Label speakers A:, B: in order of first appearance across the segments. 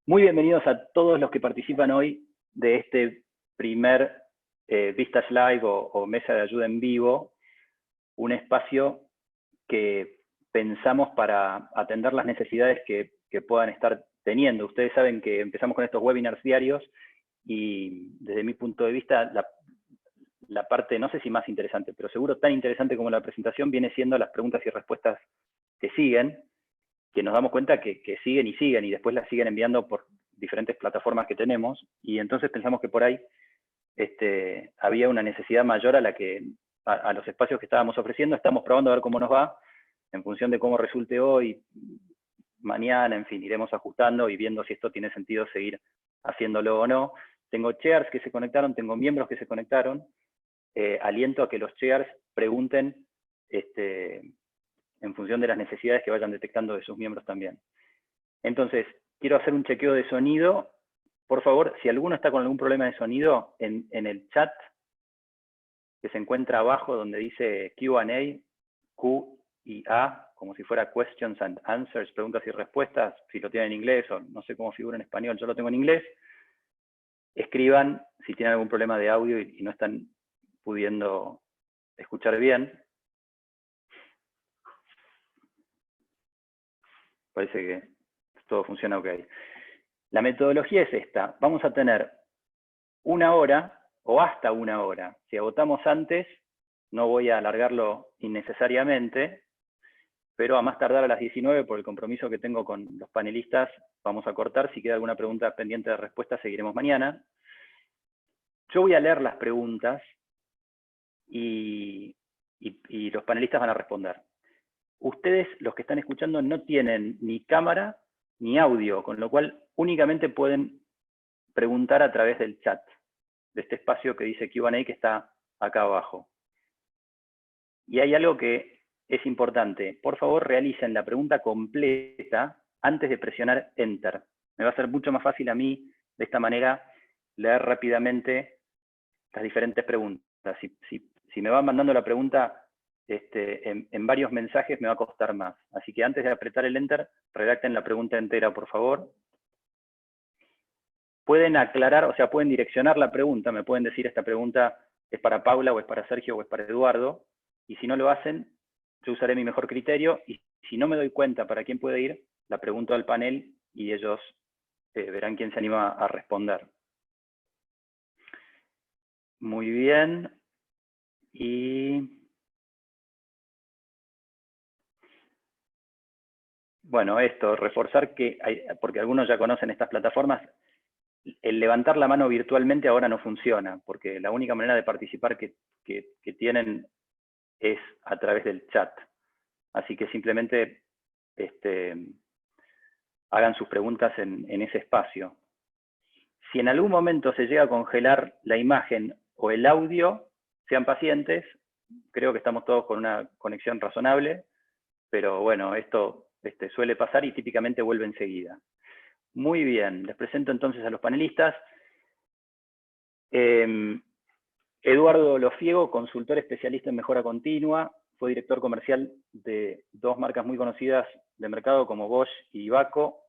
A: Muy bienvenidos a todos los que participan hoy de este primer Vistage Live o Mesa de Ayuda en Vivo, un espacio que pensamos para atender las necesidades que puedan estar teniendo. Ustedes saben que empezamos con estos webinars diarios y desde mi punto de vista la parte, no sé si más interesante, pero seguro tan interesante como la presentación viene siendo las preguntas y respuestas que siguen, que nos damos cuenta que siguen y después las siguen enviando por diferentes plataformas que tenemos, y entonces pensamos que por ahí había una necesidad mayor a los espacios que estábamos ofreciendo. Estamos probando a ver cómo nos va, en función de cómo resulte hoy, mañana, en fin, iremos ajustando y viendo si esto tiene sentido seguir haciéndolo o no. Tengo chairs que se conectaron, tengo miembros que se conectaron, aliento a que los chairs pregunten en función de las necesidades que vayan detectando de sus miembros también. Entonces, quiero hacer un chequeo de sonido. Por favor, si alguno está con algún problema de sonido, en el chat que se encuentra abajo donde dice Q&A, Q y A, como si fuera questions and answers, preguntas y respuestas, si lo tienen en inglés o no sé cómo figura en español, yo lo tengo en inglés, escriban si tienen algún problema de audio y no están pudiendo escuchar bien. Parece que todo funciona ok. La metodología es esta. Vamos a tener una hora o hasta una hora. Si agotamos antes, no voy a alargarlo innecesariamente, pero a más tardar a las 19, por el compromiso que tengo con los panelistas, vamos a cortar. Si queda alguna pregunta pendiente de respuesta, seguiremos mañana. Yo voy a leer las preguntas y los panelistas van a responder. Ustedes, los que están escuchando, no tienen ni cámara ni audio, con lo cual únicamente pueden preguntar a través del chat, de este espacio que dice Q&A, que está acá abajo. Y hay algo que es importante. Por favor, realicen la pregunta completa antes de presionar Enter. Me va a ser mucho más fácil a mí, de esta manera, leer rápidamente las diferentes preguntas. Si me van mandando la pregunta en varios mensajes, me va a costar más. Así que antes de apretar el Enter, redacten la pregunta entera, por favor. Pueden aclarar, o sea, pueden direccionar la pregunta. Me pueden decir, esta pregunta es para Paula, o es para Sergio, o es para Eduardo. Y si no lo hacen, yo usaré mi mejor criterio. Y si no me doy cuenta para quién puede ir, la pregunto al panel y ellos verán quién se anima a responder. Muy bien. Y bueno, esto, reforzar que, porque algunos ya conocen estas plataformas, el levantar la mano virtualmente ahora no funciona, porque la única manera de participar que tienen es a través del chat. Así que simplemente hagan sus preguntas en ese espacio. Si en algún momento se llega a congelar la imagen o el audio, sean pacientes. Creo que estamos todos con una conexión razonable, pero bueno, esto suele pasar y típicamente vuelve enseguida. Muy bien, les presento entonces a los panelistas. Eduardo Lofiego, consultor especialista en mejora continua, fue director comercial de dos marcas muy conocidas de mercado como Bosch y Ivaco.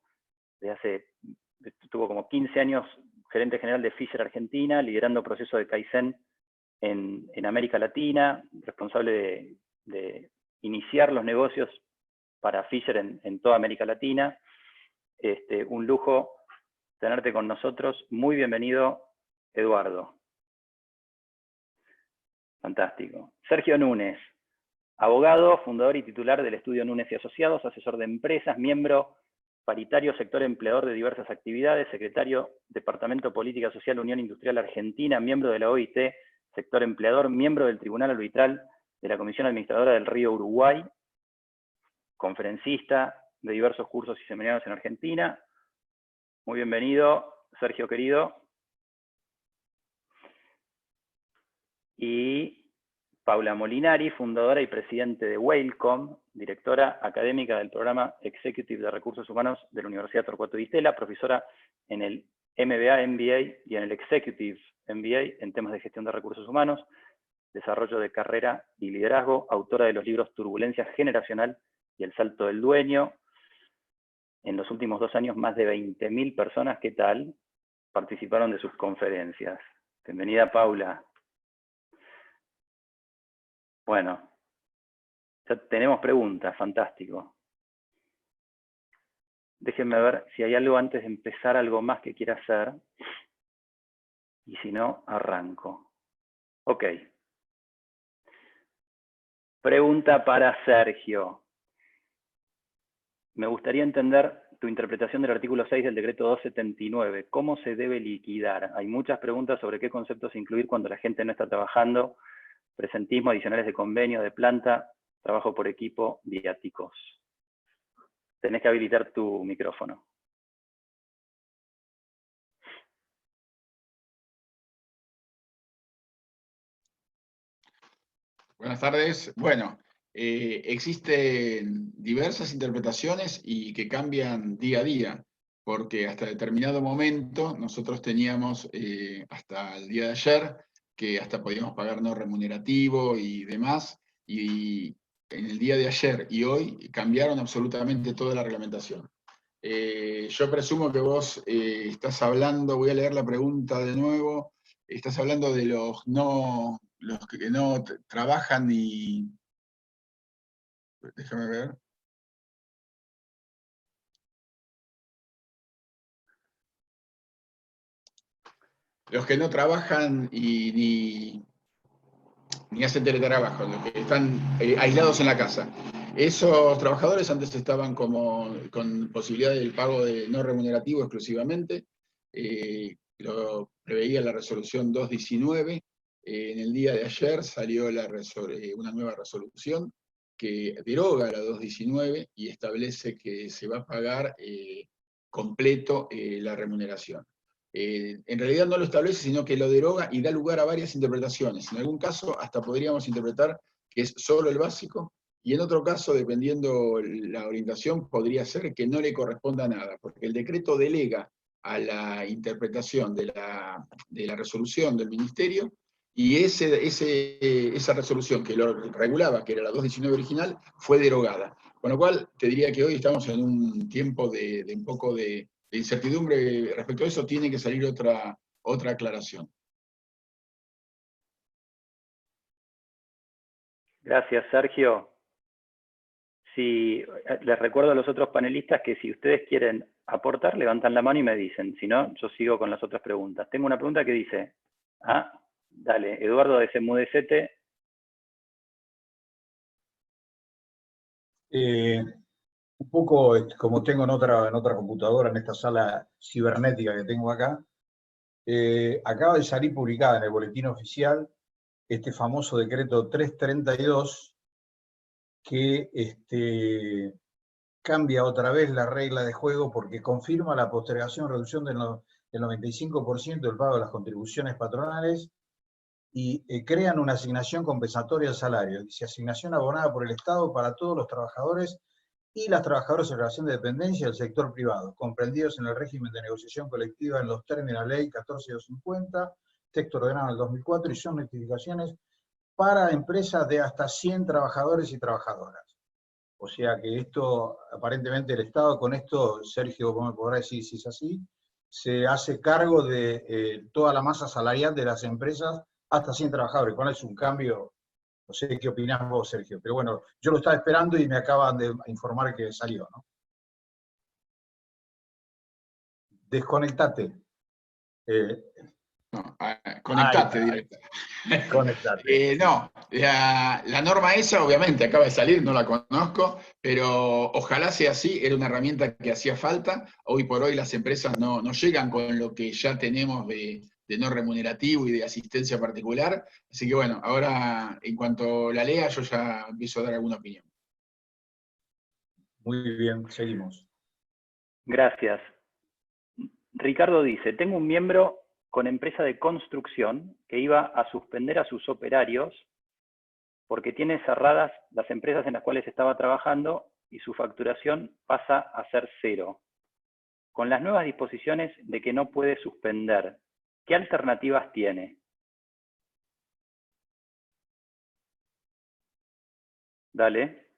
A: Estuvo como 15 años gerente general de Fisher Argentina, liderando procesos de Kaizen en América Latina, responsable de iniciar los negocios para Fisher en toda América Latina. Un lujo tenerte con nosotros. Muy bienvenido, Eduardo. Fantástico. Sergio Núñez, abogado, fundador y titular del estudio Núñez y Asociados, asesor de empresas, miembro paritario, sector empleador de diversas actividades, secretario, Departamento Política Social, Unión Industrial Argentina, miembro de la OIT, sector empleador, miembro del Tribunal Arbitral de la Comisión Administradora del Río Uruguay, conferencista de diversos cursos y seminarios en Argentina. Muy bienvenido, Sergio querido. Y Paula Molinari, fundadora y presidente de Whalecom, directora académica del programa Executive de Recursos Humanos de la Universidad Torcuato Di Stella, profesora en el MBA, MBA y en el Executive MBA en temas de gestión de recursos humanos, desarrollo de carrera y liderazgo, autora de los libros Turbulencia Generacional y El Salto del Dueño. en los últimos 2 años más de 20.000 personas, ¿qué tal?, participaron de sus conferencias. Bienvenida, Paula. Bueno, ya tenemos preguntas, fantástico. Déjenme ver si hay algo antes de empezar, algo más que quiera hacer. Y si no, arranco. Ok. Pregunta para Sergio. Me gustaría entender tu interpretación del artículo 6 del decreto 279. ¿Cómo se debe liquidar? Hay muchas preguntas sobre qué conceptos incluir cuando la gente no está trabajando. Presentismo, adicionales de convenio, de planta, trabajo por equipo, viáticos. Tenés que habilitar tu micrófono.
B: Buenas tardes. Bueno, existen diversas interpretaciones y que cambian día a día, porque hasta determinado momento nosotros teníamos, hasta el día de ayer, que hasta podíamos pagar no remunerativo y demás, y en el día de ayer y hoy cambiaron absolutamente toda la reglamentación. Yo presumo que vos estás hablando, voy a leer la pregunta de nuevo, estás hablando de los que no trabajan y... Déjame ver. Los que no trabajan y ni hacen teletrabajo, los que están aislados en la casa. Esos trabajadores antes estaban con posibilidad del pago de no remunerativo exclusivamente, lo preveía la resolución 219, en el día de ayer salió una nueva resolución que deroga la 219 y establece que se va a pagar completo la remuneración. En realidad no lo establece, sino que lo deroga y da lugar a varias interpretaciones. En algún caso hasta podríamos interpretar que es solo el básico, y en otro caso, dependiendo la orientación, podría ser que no le corresponda nada, porque el decreto delega a la interpretación de la resolución del Ministerio, y esa resolución que lo regulaba, que era la 219 original, fue derogada. Con lo cual, te diría que hoy estamos en un tiempo de un poco de incertidumbre respecto a eso. Tiene que salir otra aclaración.
A: Gracias, Sergio. Les recuerdo a los otros panelistas que si ustedes quieren aportar, levantan la mano y me dicen. Si no, yo sigo con las otras preguntas. Tengo una pregunta que dice, dale, Eduardo de Semudecete.
C: Un poco como tengo en otra computadora, en esta sala cibernética que tengo acá, acaba de salir publicada en el boletín oficial este famoso decreto 332 que cambia otra vez la regla de juego porque confirma la postergación, reducción del 95% del pago de las contribuciones patronales y crean una asignación compensatoria al salario. Dice asignación abonada por el Estado para todos los trabajadores y las trabajadoras en relación de dependencia del sector privado, comprendidos en el régimen de negociación colectiva en los términos de la ley 14250, texto ordenado en el 2004, y son notificaciones para empresas de hasta 100 trabajadores y trabajadoras. O sea que esto, aparentemente el Estado con esto, Sergio, ¿cómo me podrá decir si es así? Se hace cargo de toda la masa salarial de las empresas hasta 100 trabajadores, cuál es un cambio. No sé qué opinás vos, Sergio, pero bueno, yo lo estaba esperando y me acaban de informar que salió, ¿no? Desconectate.
B: No, conectate directamente.
C: Conectate.
B: No, la norma esa obviamente acaba de salir, no la conozco, pero ojalá sea así, era una herramienta que hacía falta. Hoy por hoy las empresas no llegan con lo que ya tenemos de no remunerativo y de asistencia particular, así que bueno, ahora en cuanto la lea yo ya empiezo a dar alguna opinión.
C: Muy bien, seguimos.
A: Gracias. Ricardo dice, tengo un miembro con empresa de construcción que iba a suspender a sus operarios porque tiene cerradas las empresas en las cuales estaba trabajando y su facturación pasa a ser 0. Con las nuevas disposiciones de que no puede suspender, ¿qué alternativas tiene? Dale.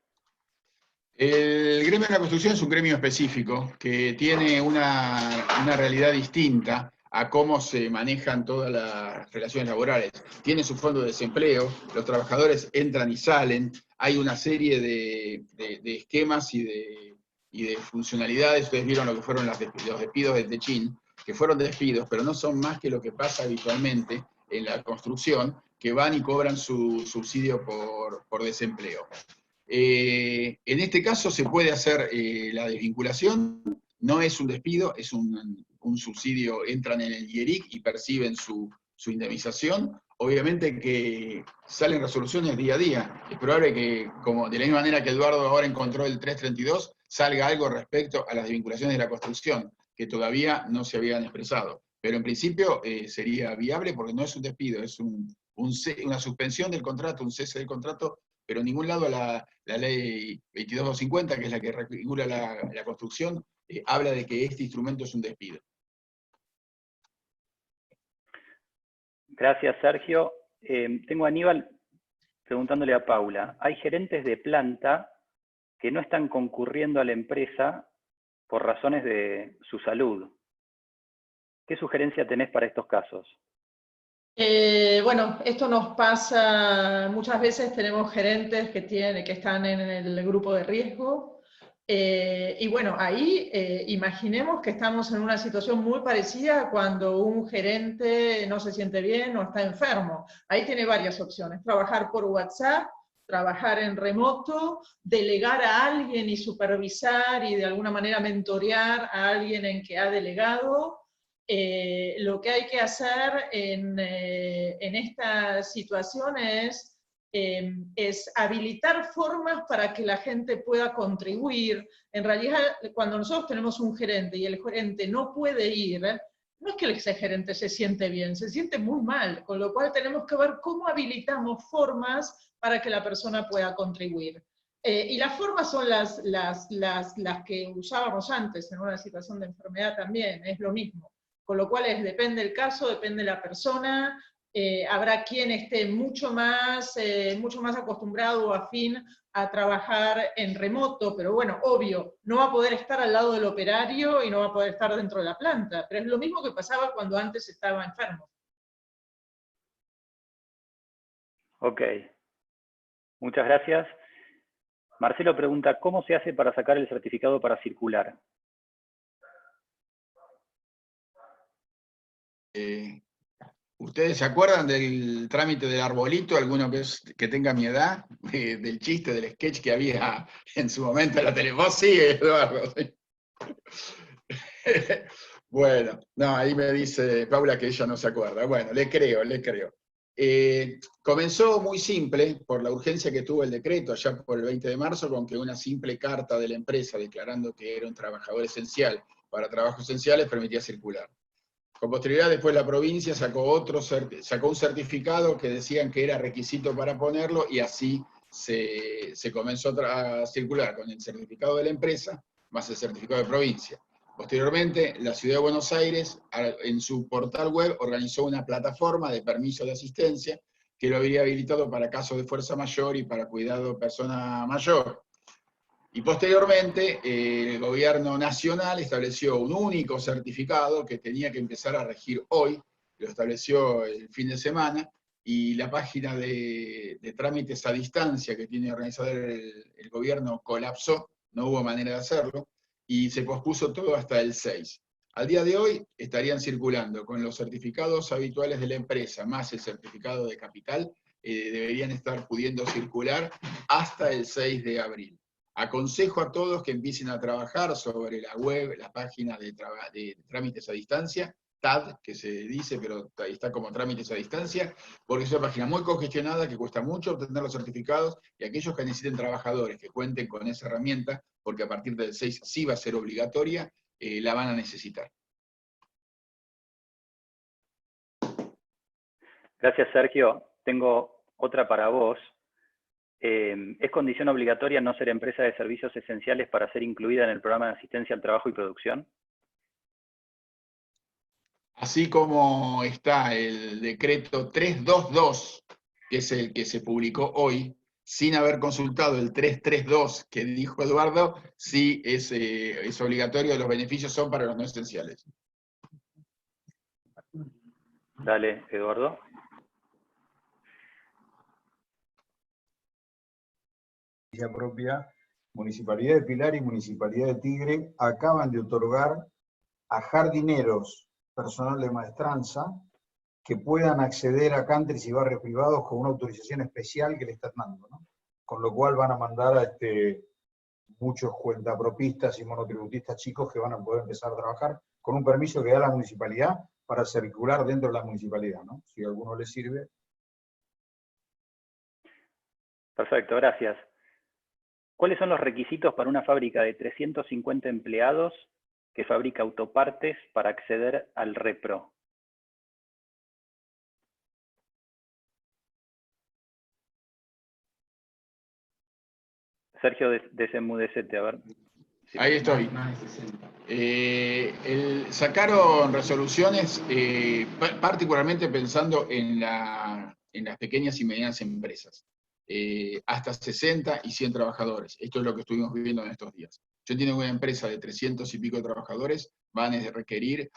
B: El gremio de la construcción es un gremio específico que tiene una realidad distinta a cómo se manejan todas las relaciones laborales. Tiene su fondo de desempleo, los trabajadores entran y salen, hay una serie de esquemas y de funcionalidades. Ustedes vieron lo que fueron los despidos de Techín, que fueron despidos, pero no son más que lo que pasa habitualmente en la construcción, que van y cobran su subsidio por desempleo. En este caso se puede hacer la desvinculación, no es un despido, es un subsidio, entran en el IERIC y perciben su indemnización. Obviamente que salen resoluciones día a día. Es probable que, como de la misma manera que Eduardo ahora encontró el 332, salga algo respecto a las desvinculaciones de la construcción, que todavía no se habían expresado. Pero en principio sería viable porque no es un despido, es una suspensión del contrato, un cese del contrato, pero en ningún lado la ley 22.250, que es la que regula la construcción, habla de que este instrumento es un despido.
A: Gracias, Sergio. Tengo a Aníbal preguntándole a Paula. Hay gerentes de planta que no están concurriendo a la empresa por razones de su salud. ¿Qué sugerencia tenés para estos casos?
D: Bueno, esto nos pasa, muchas veces tenemos gerentes que están en el grupo de riesgo, y bueno, ahí imaginemos que estamos en una situación muy parecida a cuando un gerente no se siente bien o está enfermo. Ahí tiene varias opciones: trabajar por WhatsApp, trabajar en remoto, delegar a alguien y supervisar y de alguna manera mentorear a alguien en que ha delegado. Lo que hay que hacer en esta situación es habilitar formas para que la gente pueda contribuir. En realidad, cuando nosotros tenemos un gerente y el gerente no puede ir, no es que ese gerente se siente bien, se siente muy mal, con lo cual tenemos que ver cómo habilitamos formas para que la persona pueda contribuir. Y las formas son las que usábamos antes en una situación de enfermedad también, es lo mismo. Con lo cual depende del caso, depende de la persona, habrá quien esté mucho más acostumbrado o afín a trabajar en remoto, pero bueno, obvio, no va a poder estar al lado del operario y no va a poder estar dentro de la planta, pero es lo mismo que pasaba cuando antes estaba enfermo.
A: Ok, muchas gracias. Marcelo pregunta, ¿cómo se hace para sacar el certificado para circular?
B: ¿Ustedes se acuerdan del trámite del arbolito? ¿Alguno que tenga mi edad? Del chiste, del sketch que había en su momento en la televisión. Sí, Eduardo. Sí. Bueno, no, ahí me dice Paula que ella no se acuerda. Bueno, le creo. Comenzó muy simple, por la urgencia que tuvo el decreto allá por el 20 de marzo, con que una simple carta de la empresa declarando que era un trabajador esencial para trabajos esenciales permitía circular. Con posterioridad, después la provincia sacó un certificado que decían que era requisito para ponerlo, y así se comenzó a circular con el certificado de la empresa más el certificado de provincia. Posteriormente, la Ciudad de Buenos Aires, en su portal web, organizó una plataforma de permiso de asistencia que lo habría habilitado para casos de fuerza mayor y para cuidado de persona mayor. Y posteriormente, el gobierno nacional estableció un único certificado que tenía que empezar a regir hoy, lo estableció el fin de semana, y la página de trámites a distancia que tiene organizado el gobierno colapsó, no hubo manera de hacerlo, y se pospuso todo hasta el 6. Al día de hoy estarían circulando con los certificados habituales de la empresa, más el certificado de capital, deberían estar pudiendo circular hasta el 6 de abril. Aconsejo a todos que empiecen a trabajar sobre la web, la página de trámites a distancia, TAD, que se dice, pero está como trámites a distancia, porque es una página muy congestionada, que cuesta mucho obtener los certificados, y aquellos que necesiten trabajadores que cuenten con esa herramienta, porque a partir del 6 sí va a ser obligatoria, la van a necesitar.
A: Gracias, Sergio. Tengo otra para vos. ¿Es condición obligatoria no ser empresa de servicios esenciales para ser incluida en el programa de asistencia al trabajo y producción?
B: Así como está el decreto 322, que es el que se publicó hoy, sin haber consultado el 332 que dijo Eduardo, sí es obligatorio, los beneficios son para los no esenciales.
A: Dale, Eduardo.
C: Propia, Municipalidad de Pilar y Municipalidad de Tigre acaban de otorgar a jardineros, personal de maestranza, que puedan acceder a countries y barrios privados con una autorización especial que le están dando, ¿no? Con lo cual van a mandar a muchos cuentapropistas y monotributistas chicos que van a poder empezar a trabajar con un permiso que da la municipalidad para circular dentro de la municipalidad, ¿no? Si a alguno le sirve.
A: Perfecto, gracias. ¿Cuáles son los requisitos para una fábrica de 350 empleados que fabrica autopartes para acceder al REPRO? Sergio, desenmudecete, a ver.
B: Ahí estoy. Sacaron resoluciones, particularmente pensando en las pequeñas y medianas empresas. Hasta 60 y 100 trabajadores. Esto es lo que estuvimos viviendo en estos días. Yo entiendo que una empresa de 300 y pico de trabajadores van a requerir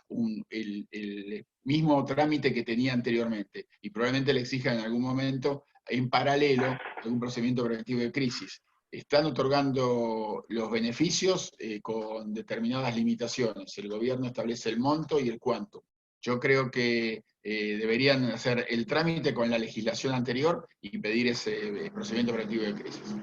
B: el mismo trámite que tenía anteriormente, y probablemente le exijan en algún momento, en paralelo, algún procedimiento preventivo de crisis. Están otorgando los beneficios con determinadas limitaciones. El gobierno establece el monto y el cuánto. Yo creo que deberían hacer el trámite con la legislación anterior y pedir ese procedimiento preventivo de crisis.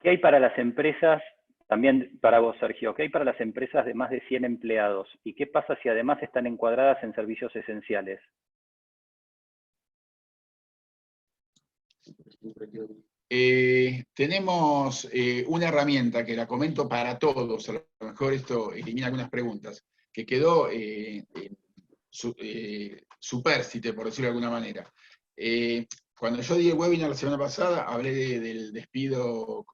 A: ¿Qué hay para las empresas, también para vos, Sergio, qué hay para las empresas de más de 100 empleados? ¿Y qué pasa si además están encuadradas en servicios esenciales?
B: Tenemos una herramienta que la comento para todos, a lo mejor esto elimina algunas preguntas, que quedó supérstite, por decirlo de alguna manera. Cuando yo di el webinar la semana pasada, hablé del despido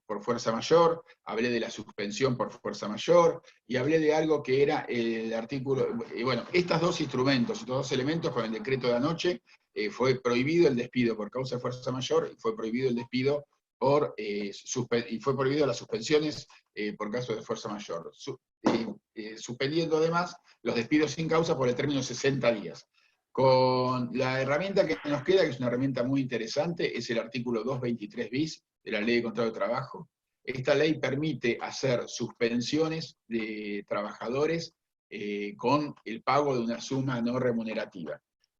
B: por fuerza mayor, hablé de la suspensión por fuerza mayor, y hablé de algo que era el artículo, bueno, estos dos instrumentos, estos dos elementos con el decreto de anoche, fue prohibido el despido por causa de fuerza mayor, y fue prohibido el despido y fue prohibido las suspensiones por caso de fuerza mayor. Suspendiendo además los despidos sin causa por el término de 60 días. Con la herramienta que nos queda, que es una herramienta muy interesante, es el artículo 223 bis de la Ley de Contrato de Trabajo. Esta ley permite hacer suspensiones de trabajadores con el pago de una suma no remunerativa.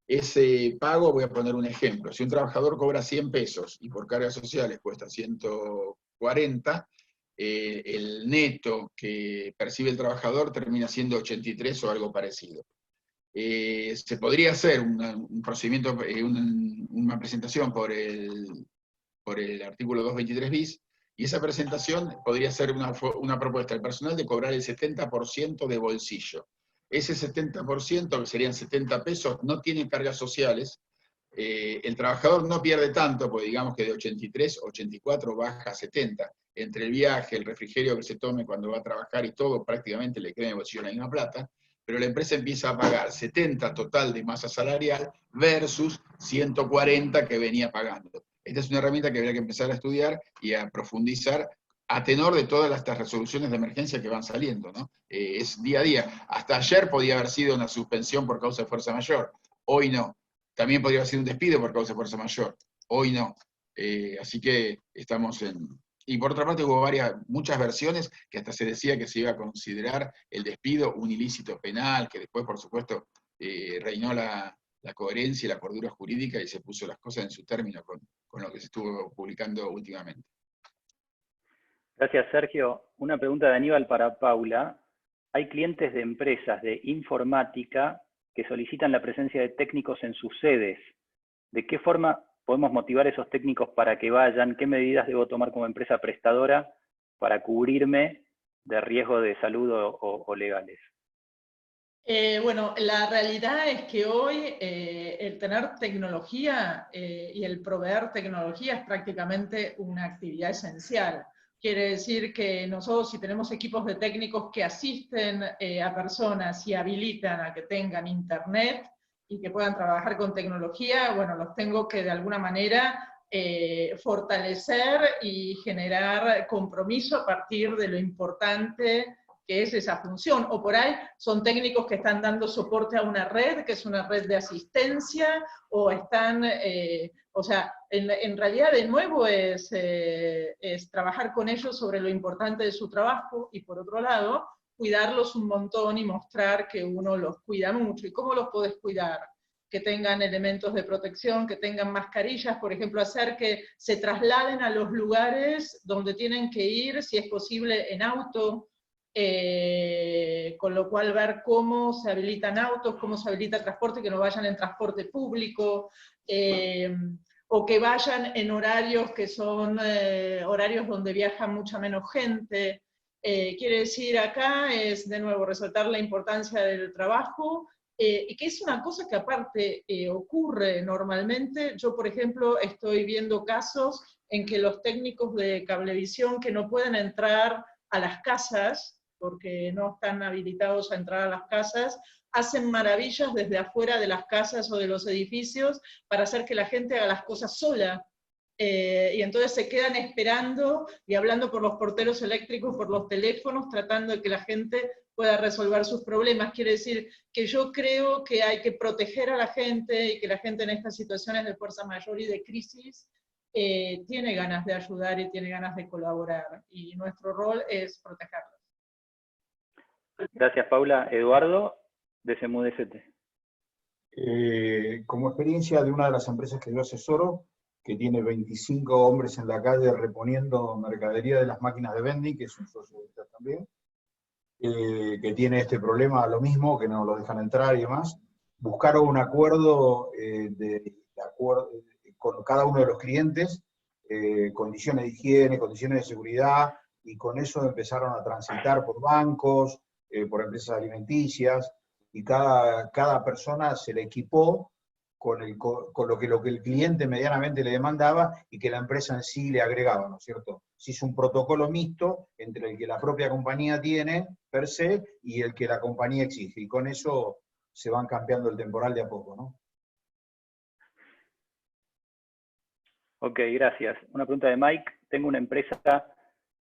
B: Ese pago, voy a poner un ejemplo, si un trabajador cobra 100 pesos y por cargas sociales cuesta 140, el neto que percibe el trabajador termina siendo 83 o algo parecido. Se podría hacer un procedimiento, una presentación por el artículo 223 bis, y esa presentación podría ser una propuesta del personal de cobrar el 70% de bolsillo. Ese 70%, que serían 70 pesos, no tiene cargas sociales. El trabajador no pierde tanto, porque digamos que de 83, 84 baja a 70. Entre el viaje, el refrigerio que se tome cuando va a trabajar y todo, prácticamente le queda en el bolsillo la misma plata, pero la empresa empieza a pagar 70 total de masa salarial versus 140 que venía pagando. Esta es una herramienta que habría que empezar a estudiar y a profundizar a tenor de todas estas resoluciones de emergencia que van saliendo, ¿no? Es día a día. Hasta ayer podía haber sido una suspensión por causa de fuerza mayor, hoy no. También podría haber sido un despido por causa de fuerza mayor, hoy no. Así que estamos en... Y por otra parte hubo muchas versiones que hasta se decía que se iba a considerar el despido un ilícito penal, que después, por supuesto, reinó la coherencia y la cordura jurídica y se puso las cosas en su término con lo que se estuvo publicando últimamente.
A: Gracias, Sergio. Una pregunta de Aníbal para Paula. Hay clientes de empresas de informática que solicitan la presencia de técnicos en sus sedes. ¿De qué forma podemos motivar a esos técnicos para que vayan? ¿Qué medidas debo tomar como empresa prestadora para cubrirme de riesgo de salud o legales?
D: Bueno, la realidad es que hoy el tener tecnología y el proveer tecnología es prácticamente una actividad esencial. Quiere decir que nosotros, si tenemos equipos de técnicos que asisten a personas y habilitan a que tengan internet, y que puedan trabajar con tecnología, bueno, los tengo que de alguna manera fortalecer y generar compromiso a partir de lo importante que es esa función. O por ahí son técnicos que están dando soporte a una red, que es una red de asistencia, o están, o sea, en realidad de nuevo es trabajar con ellos sobre lo importante de su trabajo, y por otro lado, cuidarlos un montón y mostrar que uno los cuida mucho. ¿Y cómo los podés cuidar? Que tengan elementos de protección, que tengan mascarillas, por ejemplo, hacer que se trasladen a los lugares donde tienen que ir, si es posible, en auto, con lo cual ver cómo se habilitan autos, cómo se habilita transporte, que no vayan en transporte público, o que vayan en horarios que son horarios donde viaja mucha menos gente. Quiere decir, acá es de nuevo resaltar la importancia del trabajo, y que es una cosa que aparte ocurre normalmente. Yo, por ejemplo, estoy viendo casos en que los técnicos de cablevisión que no pueden entrar a las casas, porque no están habilitados a entrar a las casas, hacen maravillas desde afuera de las casas o de los edificios para hacer que la gente haga las cosas sola. Y entonces se quedan esperando y hablando por los porteros eléctricos, por los teléfonos, tratando de que la gente pueda resolver sus problemas. Quiere decir que yo creo que hay que proteger a la gente, y que la gente en estas situaciones de fuerza mayor y de crisis tiene ganas de ayudar y tiene ganas de colaborar, y nuestro rol es protegerlos.
A: Gracias, Paula. Eduardo, de CEMUDCT.
C: Como experiencia de una de las empresas que yo asesoro, que tiene 25 hombres en la calle reponiendo mercadería de las máquinas de vending, que es un socio de ustedes también, que tiene este problema, lo mismo, que no lo dejan entrar y demás, buscaron un acuerdo, con cada uno de los clientes, condiciones de higiene, condiciones de seguridad, y con eso empezaron a transitar por bancos, por empresas alimenticias, y cada persona se le equipó con lo que el cliente medianamente le demandaba y que la empresa en sí le agregaba, ¿no es cierto? Se hizo un protocolo mixto entre el que la propia compañía tiene, per se, y el que la compañía exige, y con eso se van cambiando el temporal de a poco, ¿no?
A: Ok, gracias. Una pregunta de Mike. Tengo una empresa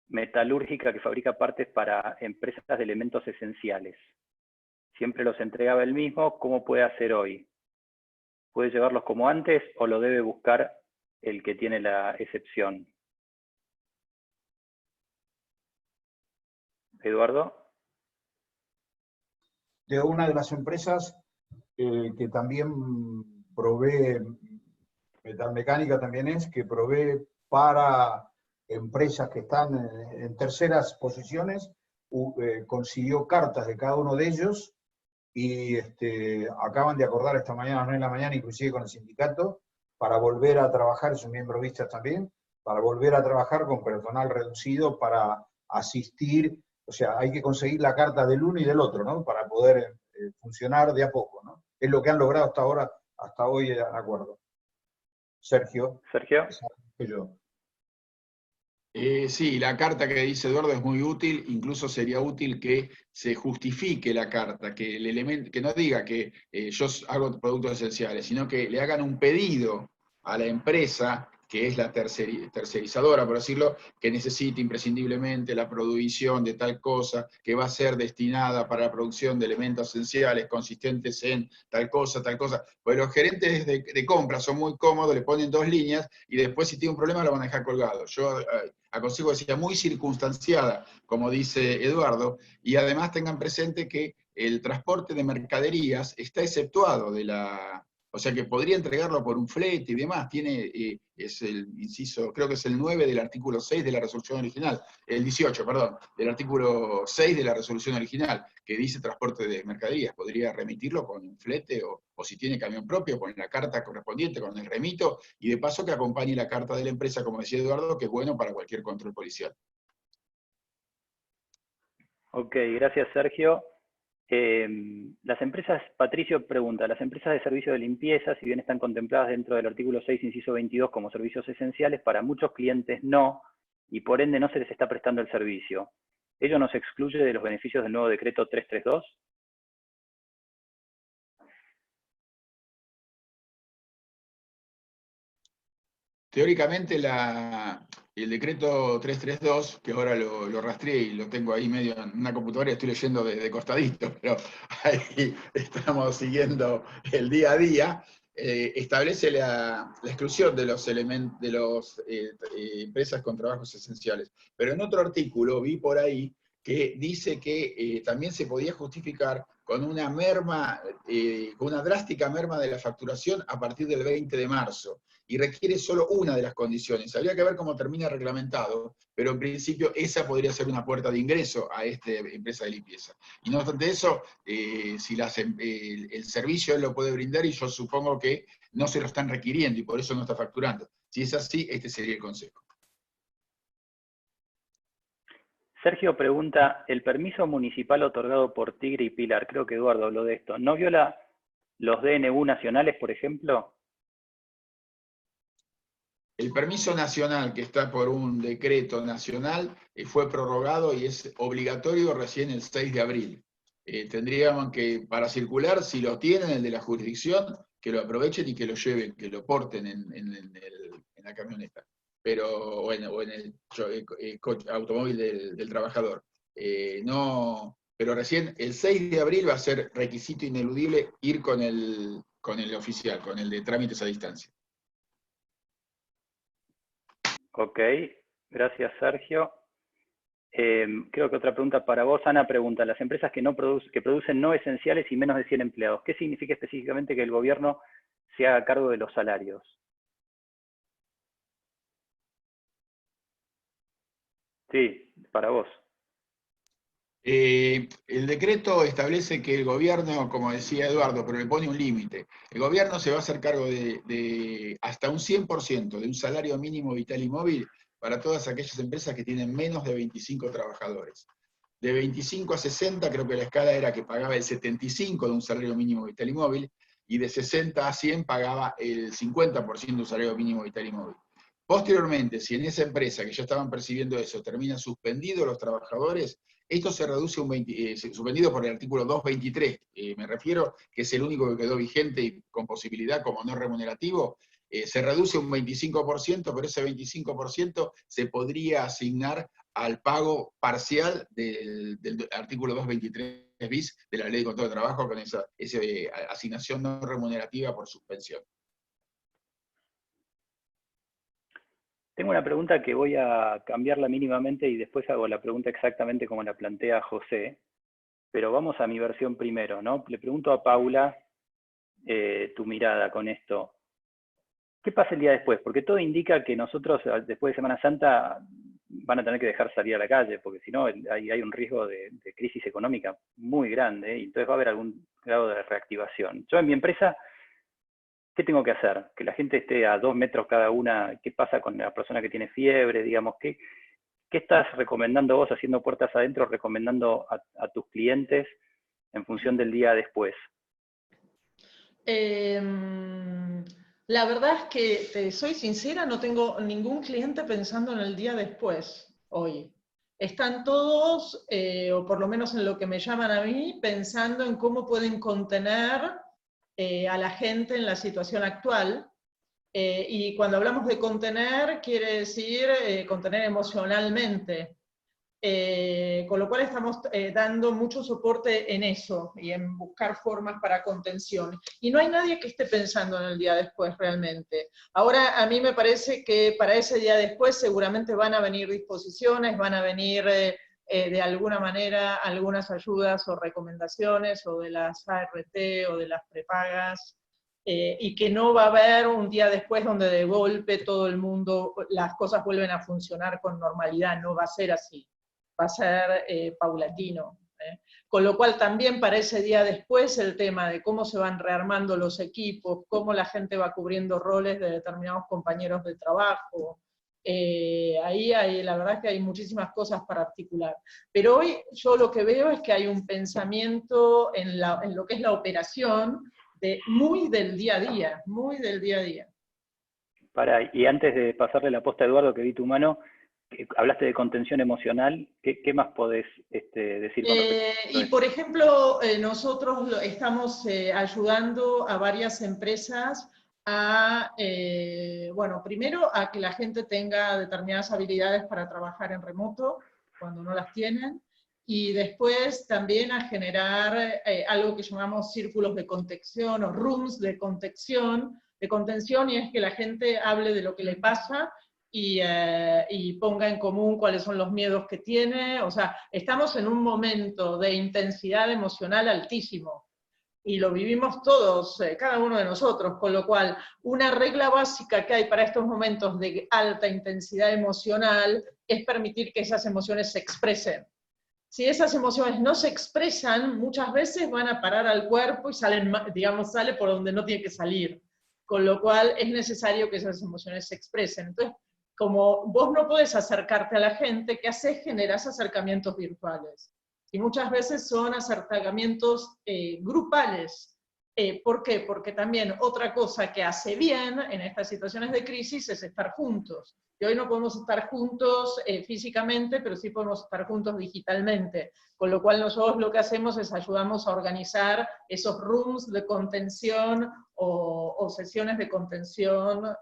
A: metalúrgica que fabrica partes para empresas de elementos esenciales. Siempre los entregaba él mismo. ¿Cómo puede hacer hoy? ¿Puede llevarlos como antes o lo debe buscar el que tiene la excepción? Eduardo.
C: De una de las empresas que también provee, Metalmecánica también que provee para empresas que están en terceras posiciones, consiguió cartas de cada uno de ellos, y acaban de acordar esta mañana, a las 9 de la mañana, inclusive con el sindicato, para volver a trabajar, sus miembros vistas también, para volver a trabajar con personal reducido para asistir. O sea, hay que conseguir la carta del uno y del otro, ¿no? Para poder funcionar de a poco, ¿no? Es lo que han logrado hasta ahora, hasta hoy, en acuerdo. Sergio.
A: Sergio.
C: Yo.
B: Sí, la carta que dice Eduardo es muy útil. Incluso sería útil que se justifique la carta, que el elemento, que no diga que yo hago productos esenciales, sino que le hagan un pedido a la empresa, que es la tercerizadora, por decirlo, que necesite imprescindiblemente la provisión de tal cosa, que va a ser destinada para la producción de elementos esenciales consistentes en tal cosa, tal cosa. Pues los gerentes de compra son muy cómodos, le ponen 2 líneas y después, si tiene un problema, lo van a dejar colgado. Yo aconsejo que sea muy circunstanciada, como dice Eduardo, y además tengan presente que el transporte de mercaderías está exceptuado de la... O sea que podría entregarlo por un flete y demás. Es el inciso, creo que es el 9 del artículo 6 de la resolución original, el 18, perdón, del artículo 6 de la resolución original, que dice transporte de mercaderías. Podría remitirlo con un flete, o si tiene camión propio, con la carta correspondiente, con el remito, y de paso que acompañe la carta de la empresa, como decía Eduardo, que es bueno para cualquier control policial.
A: Ok, gracias, Sergio. Las empresas, Patricio pregunta, las empresas de servicio de limpieza, si bien están contempladas dentro del artículo 6, inciso 22, como servicios esenciales, para muchos clientes no, y por ende no se les está prestando el servicio. ¿Ello nos excluye de los beneficios del nuevo decreto 332?
B: Teóricamente el decreto 332, que ahora lo rastreé y lo tengo ahí medio en una computadora y estoy leyendo de costadito, pero ahí estamos siguiendo el día a día, establece la exclusión de los empresas con trabajos esenciales. Pero en otro artículo vi por ahí que dice que también se podía justificar con una merma, con una drástica merma de la facturación a partir del 20 de marzo. Y requiere solo una de las condiciones. Habría que ver cómo termina reglamentado, pero en principio esa podría ser una puerta de ingreso a esta empresa de limpieza. Y no obstante eso, si el servicio él lo puede brindar, y yo supongo que no se lo están requiriendo y por eso no está facturando. Si es así, este sería el consejo.
A: Sergio pregunta, ¿el permiso municipal otorgado por Tigre y Pilar, creo que Eduardo habló de esto, ¿no viola los DNU nacionales, por ejemplo?
B: El permiso nacional, que está por un decreto nacional, fue prorrogado y es obligatorio recién el 6 de abril. Tendríamos que, para circular, si lo tienen, el de la jurisdicción, que lo aprovechen y que lo lleven, que lo porten en la camioneta, o en el automóvil del trabajador. Pero recién el 6 de abril va a ser requisito ineludible ir con el oficial, con el de trámites a distancia.
A: Ok, gracias Sergio. Creo que otra pregunta para vos. Ana pregunta, las empresas que producen no esenciales y menos de 100 empleados, ¿qué significa específicamente que el gobierno se haga cargo de los salarios? Sí, para vos.
B: El decreto establece que el gobierno, como decía Eduardo, pero le pone un límite. El gobierno se va a hacer cargo de hasta un 100% de un salario mínimo vital y móvil para todas aquellas empresas que tienen menos de 25 trabajadores. De 25 a 60 creo que la escala era que pagaba el 75% de un salario mínimo vital y móvil, y de 60 a 100 pagaba el 50% de un salario mínimo vital y móvil. Posteriormente, si en esa empresa que ya estaban percibiendo eso termina suspendido los trabajadores, esto se reduce suspendido por el artículo 223, me refiero, que es el único que quedó vigente y con posibilidad como no remunerativo, se reduce un 25%, pero ese 25% se podría asignar al pago parcial del artículo 223 bis de la Ley de Contrato de Trabajo, con esa asignación no remunerativa por suspensión.
A: Tengo una pregunta que voy a cambiarla mínimamente y después hago la pregunta exactamente como la plantea José, pero vamos a mi versión primero, ¿no? Le pregunto a Paula tu mirada con esto. ¿Qué pasa el día después? Porque todo indica que nosotros después de Semana Santa van a tener que dejar salir a la calle, porque si no hay un riesgo de crisis económica muy grande, y entonces va a haber algún grado de reactivación. Yo en mi empresa, ¿qué tengo que hacer? Que la gente esté a 2 metros cada una. ¿Qué pasa con la persona que tiene fiebre? Digamos, ¿qué estás recomendando vos, haciendo puertas adentro, recomendando a tus clientes en función del día después?
D: La verdad es que, te soy sincera, no tengo ningún cliente pensando en el día después, hoy. Están todos, o por lo menos en lo que me llaman a mí, pensando en cómo pueden contener a la gente en la situación actual. Y cuando hablamos de contener, quiere decir contener emocionalmente. Con lo cual estamos dando mucho soporte en eso y en buscar formas para contención. Y no hay nadie que esté pensando en el día después realmente. Ahora a mí me parece que para ese día después seguramente van a venir disposiciones, van a venir de alguna manera algunas ayudas o recomendaciones o de las ART o de las prepagas. Y que no va a haber un día después donde de golpe todo el mundo, las cosas vuelven a funcionar con normalidad, no va a ser así. Va a ser paulatino. Con lo cual también para ese día después el tema de cómo se van rearmando los equipos, cómo la gente va cubriendo roles de determinados compañeros de trabajo, ahí la verdad es que hay muchísimas cosas para articular. Pero hoy yo lo que veo es que hay un pensamiento en lo que es la operación muy del día a día, muy del día a día.
A: Y antes de pasarle la posta a Eduardo, que vi tu mano, hablaste de contención emocional, ¿qué más podés decir con respecto a eso?
D: Y por ejemplo, nosotros estamos ayudando a varias empresas a, bueno, primero a que la gente tenga determinadas habilidades para trabajar en remoto, cuando no las tienen, y después también a generar algo que llamamos círculos de contención o rooms de contención, y es que la gente hable de lo que le pasa y ponga en común cuáles son los miedos que tiene. O sea, estamos en un momento de intensidad emocional altísimo, y lo vivimos todos, cada uno de nosotros, con lo cual una regla básica que hay para estos momentos de alta intensidad emocional es permitir que esas emociones se expresen. Si esas emociones no se expresan, muchas veces van a parar al cuerpo y salen, digamos, sale por donde no tiene que salir, con lo cual es necesario que esas emociones se expresen. Entonces, como vos no podés acercarte a la gente, ¿qué haces? Generás acercamientos virtuales. Y muchas veces son acercamientos grupales. ¿Por qué? Porque también otra cosa que hace bien en estas situaciones de crisis es estar juntos. Y hoy no podemos estar juntos físicamente, pero sí podemos estar juntos digitalmente. Con lo cual nosotros lo que hacemos es ayudamos a organizar esos rooms de contención o sesiones de contención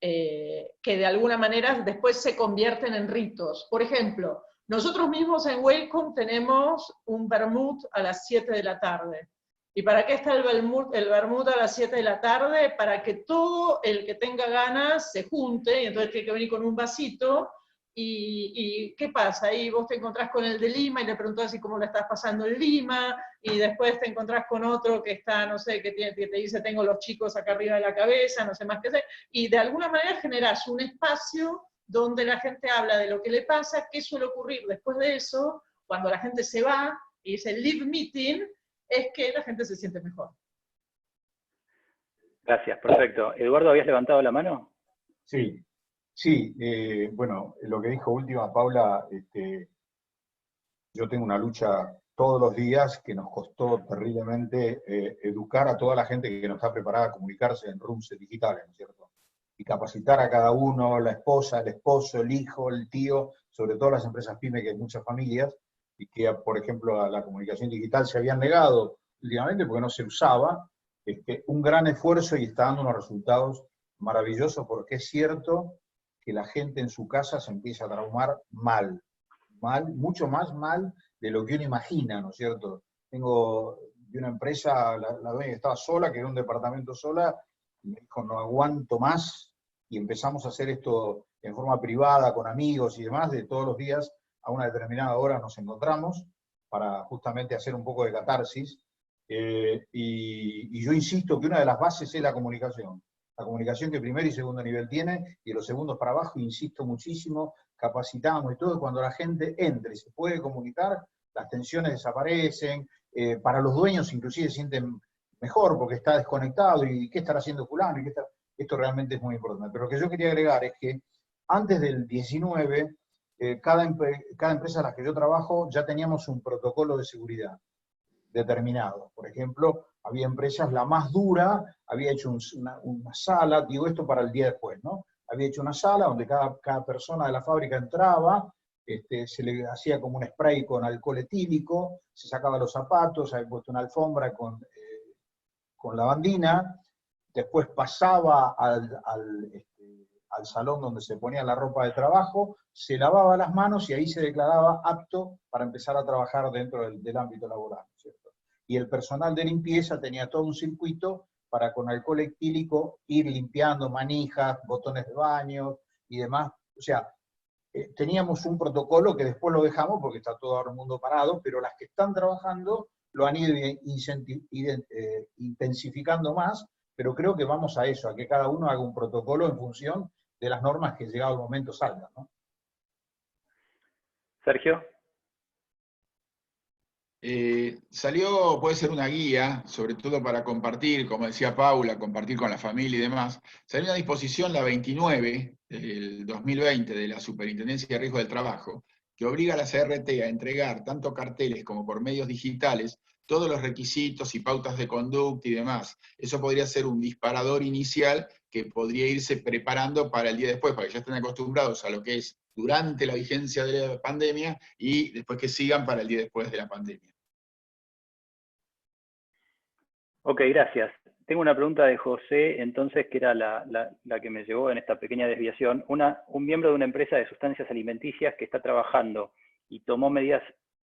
D: que de alguna manera después se convierten en ritos. Por ejemplo, nosotros mismos en Welcome tenemos un vermut a las 7 de la tarde. ¿Y para qué está el vermut a las 7 de la tarde? Para que todo el que tenga ganas se junte, y entonces tiene que venir con un vasito, y ¿qué pasa? Ahí vos te encontrás con el de Lima y le preguntás así cómo le estás pasando en Lima, y después te encontrás con otro que está, no sé, que te dice tengo los chicos acá arriba de la cabeza, no sé más qué hacer, y de alguna manera generás un espacio donde la gente habla de lo que le pasa. ¿Qué suele ocurrir después de eso? Cuando la gente se va y dice leave meeting, es que la gente se siente mejor.
A: Gracias, perfecto. Eduardo, ¿habías levantado la mano?
C: Sí, sí, bueno, lo que dijo última Paula, yo tengo una lucha todos los días que nos costó terriblemente educar a toda la gente que no está preparada a comunicarse en rooms digitales, ¿no es cierto? Y capacitar a cada uno, la esposa, el esposo, el hijo, el tío, sobre todo las empresas pyme, que hay muchas familias, y que, por ejemplo, a la comunicación digital se habían negado últimamente porque no se usaba, un gran esfuerzo y está dando unos resultados maravillosos, porque es cierto que la gente en su casa se empieza a traumar mal, mucho más mal de lo que uno imagina, ¿no es cierto? Tengo de una empresa, la dueña estaba sola, que era un departamento sola, y me dijo, no aguanto más, y empezamos a hacer esto en forma privada, con amigos y demás, de todos los días, a una determinada hora nos encontramos, para justamente hacer un poco de catarsis, y yo insisto que una de las bases es la comunicación que primer y segundo nivel tiene, y los segundos para abajo, insisto muchísimo, capacitamos y todo, cuando la gente entre y se puede comunicar, las tensiones desaparecen, para los dueños inclusive se sienten mejor porque está desconectado, y qué estará haciendo fulano, esto realmente es muy importante. Pero lo que yo quería agregar es que antes del 19, cada empresa a la que yo trabajo ya teníamos un protocolo de seguridad determinado. Por ejemplo, había empresas, la más dura, había hecho una sala, digo esto para el día después, ¿no? Había hecho una sala donde cada persona de la fábrica entraba, se le hacía como un spray con alcohol etílico, se sacaba los zapatos, había puesto una alfombra con lavandina, después pasaba al salón donde se ponía la ropa de trabajo, se lavaba las manos y ahí se declaraba apto para empezar a trabajar dentro del ámbito laboral, ¿cierto? Y el personal de limpieza tenía todo un circuito para con alcohol etílico ir limpiando manijas, botones de baño y demás. O sea, teníamos un protocolo que después lo dejamos porque está todo ahora el mundo parado, pero las que están trabajando lo han ido intensificando más, pero creo que vamos a eso, a que cada uno haga un protocolo en función de las normas que llegado el momento salgan, ¿no?
A: Sergio.
B: Puede ser una guía, sobre todo para compartir, como decía Paula, compartir con la familia y demás. Salió una disposición, la 29 del 2020, de la Superintendencia de Riesgo del Trabajo, que obliga a la CRT a entregar, tanto carteles como por medios digitales, todos los requisitos y pautas de conducta y demás. Eso podría ser un disparador inicial que podría irse preparando para el día después, para que ya estén acostumbrados a lo que es durante la vigencia de la pandemia y después que sigan para el día después de la pandemia.
A: Ok, gracias. Tengo una pregunta de José, entonces, que era la que me llevó en esta pequeña desviación. Un miembro de una empresa de sustancias alimenticias que está trabajando y tomó medidas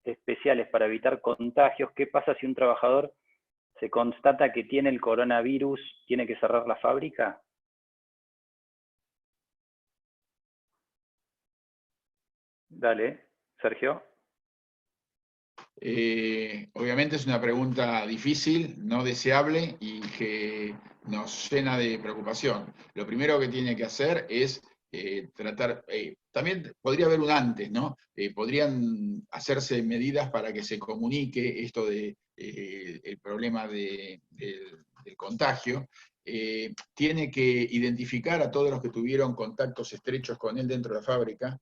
A: especiales para evitar contagios. ¿Qué pasa si un trabajador se constata que tiene el coronavirus? ¿Tiene que cerrar la fábrica? Dale, Sergio.
B: Obviamente es una pregunta difícil, no deseable y que nos llena de preocupación. Lo primero que tiene que hacer es tratar, también podría haber un antes, ¿no? Podrían hacerse medidas para que se comunique esto de el problema del contagio. Tiene que identificar a todos los que tuvieron contactos estrechos con él dentro de la fábrica.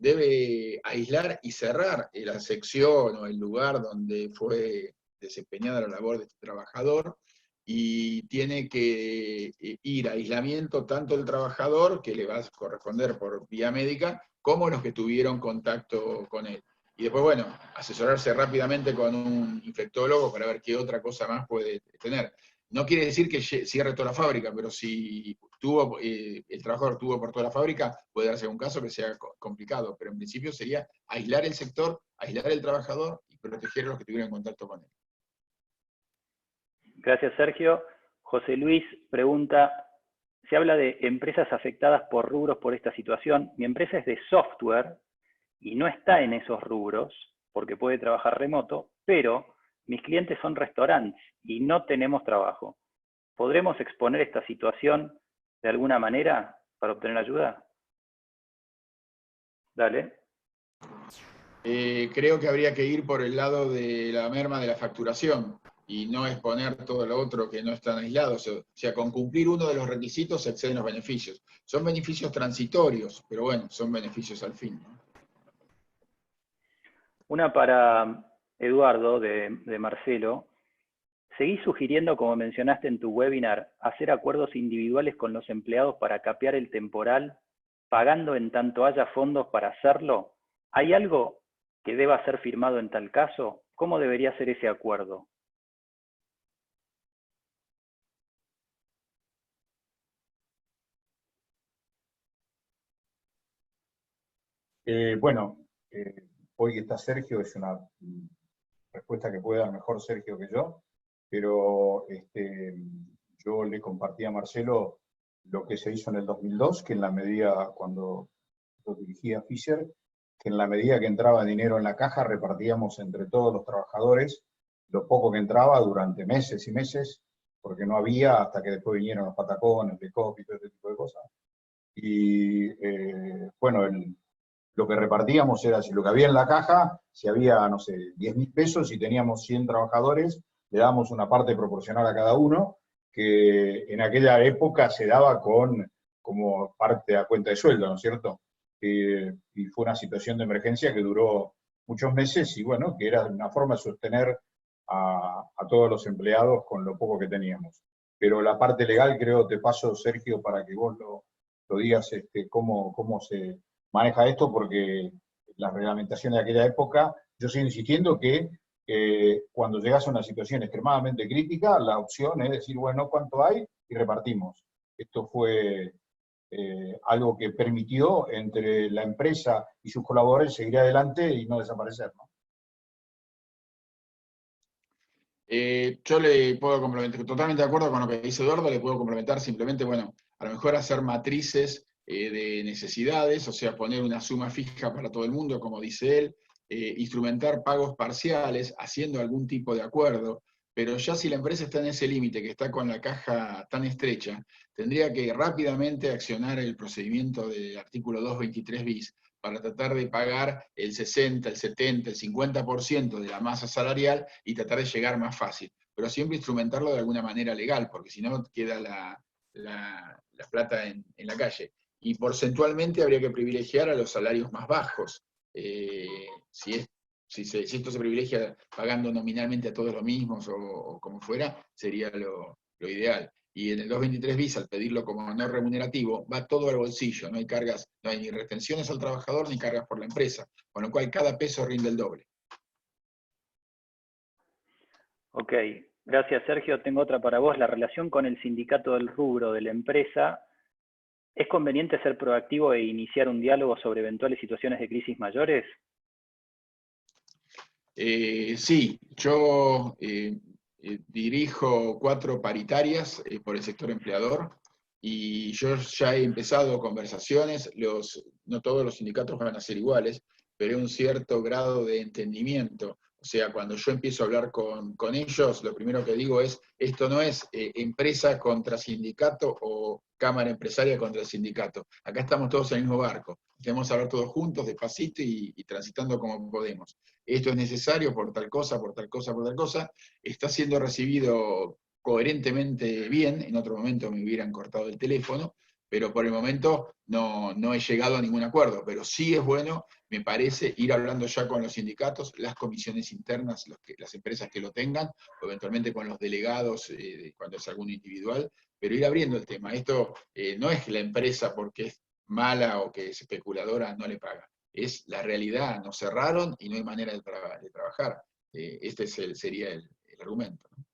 B: Debe aislar y cerrar la sección o el lugar donde fue desempeñada la labor de este trabajador, y tiene que ir a aislamiento tanto el trabajador, que le va a corresponder por vía médica, como los que tuvieron contacto con él. Y después, bueno, asesorarse rápidamente con un infectólogo para ver qué otra cosa más puede tener. No quiere decir que cierre toda la fábrica, pero si el trabajador tuvo por toda la fábrica, puede darse un caso que sea complicado, pero en principio sería aislar el sector, aislar el trabajador y proteger a los que tuvieron contacto con él.
A: Gracias, Sergio. José Luis pregunta, se habla de empresas afectadas por rubros por esta situación. Mi empresa es de software y no está en esos rubros porque puede trabajar remoto, pero mis clientes son restaurantes y no tenemos trabajo. ¿Podremos exponer esta situación de alguna manera para obtener ayuda? Dale.
B: Creo que habría que ir por el lado de la merma de la facturación y no exponer todo lo otro que no están aislados. O sea, con cumplir uno de los requisitos se exceden los beneficios. Son beneficios transitorios, pero bueno, son beneficios al fin, ¿no?
A: Una para Eduardo, de Marcelo. ¿Seguís sugiriendo, como mencionaste en tu webinar, hacer acuerdos individuales con los empleados para capear el temporal, pagando en tanto haya fondos para hacerlo? ¿Hay algo que deba ser firmado en tal caso? ¿Cómo debería ser ese acuerdo?
C: Hoy que está Sergio, es una respuesta que puede dar mejor Sergio que yo, pero yo le compartí a Marcelo lo que se hizo en el 2002, que en la medida, cuando lo dirigía Fisher, que en la medida que entraba dinero en la caja, repartíamos entre todos los trabajadores lo poco que entraba durante meses y meses, porque no había, hasta que después vinieron los patacones, el COP y todo ese tipo de cosas. Y lo que repartíamos era, si lo que había en la caja, si había, no sé, 10.000 pesos y teníamos 100 trabajadores, le dábamos una parte proporcional a cada uno, que en aquella época se daba como parte a cuenta de sueldo, ¿no es cierto? Y fue una situación de emergencia que duró muchos meses y bueno, que era una forma de sostener a todos los empleados con lo poco que teníamos. Pero la parte legal, creo, te paso, Sergio, para que vos lo digas cómo se maneja esto, porque la reglamentación de aquella época, yo sigo insistiendo que cuando llegas a una situación extremadamente crítica, la opción es decir, bueno, ¿cuánto hay? Y repartimos. Esto fue algo que permitió entre la empresa y sus colaboradores seguir adelante y no desaparecer, ¿no?
B: Yo le puedo complementar, totalmente de acuerdo con lo que dice Eduardo, le puedo complementar simplemente, bueno, a lo mejor hacer matrices de necesidades, o sea, poner una suma fija para todo el mundo, como dice él, instrumentar pagos parciales, haciendo algún tipo de acuerdo, pero ya si la empresa está en ese límite, que está con la caja tan estrecha, tendría que rápidamente accionar el procedimiento del artículo 223 bis, para tratar de pagar el 60, el 70, el 50% de la masa salarial y tratar de llegar más fácil. Pero siempre instrumentarlo de alguna manera legal, porque si no queda la plata en la calle. Y porcentualmente habría que privilegiar a los salarios más bajos. Si esto se privilegia pagando nominalmente a todos los mismos o como fuera, sería lo ideal. Y en el 223 bis, al pedirlo como no remunerativo, va todo al bolsillo, no hay cargas, no hay ni retenciones al trabajador ni cargas por la empresa, con lo cual cada peso rinde el doble.
A: Ok, Gracias, Sergio. Tengo otra para vos. La relación con el sindicato del rubro de la empresa. ¿Es conveniente ser proactivo e iniciar un diálogo sobre eventuales situaciones de crisis mayores?
B: Sí, yo dirijo 4 paritarias por el sector empleador y yo ya he empezado conversaciones, no todos los sindicatos van a ser iguales, pero hay un cierto grado de entendimiento. O sea, cuando yo empiezo a hablar con ellos, lo primero que digo es, esto no es empresa contra sindicato o cámara empresaria contra el sindicato. Acá estamos todos en el mismo barco. Tenemos que hablar todos juntos, despacito y transitando como podemos. Esto es necesario por tal cosa, por tal cosa, por tal cosa. Está siendo recibido coherentemente bien, en otro momento me hubieran cortado el teléfono, pero por el momento no he llegado a ningún acuerdo, pero sí es bueno, me parece, ir hablando ya con los sindicatos, las comisiones internas, las empresas que lo tengan, o eventualmente con los delegados, cuando es algún individual, pero ir abriendo el tema. Esto no es que la empresa, porque es mala o que es especuladora, no le paga. Es la realidad, nos cerraron y no hay manera de trabajar. Este sería el argumento, ¿no?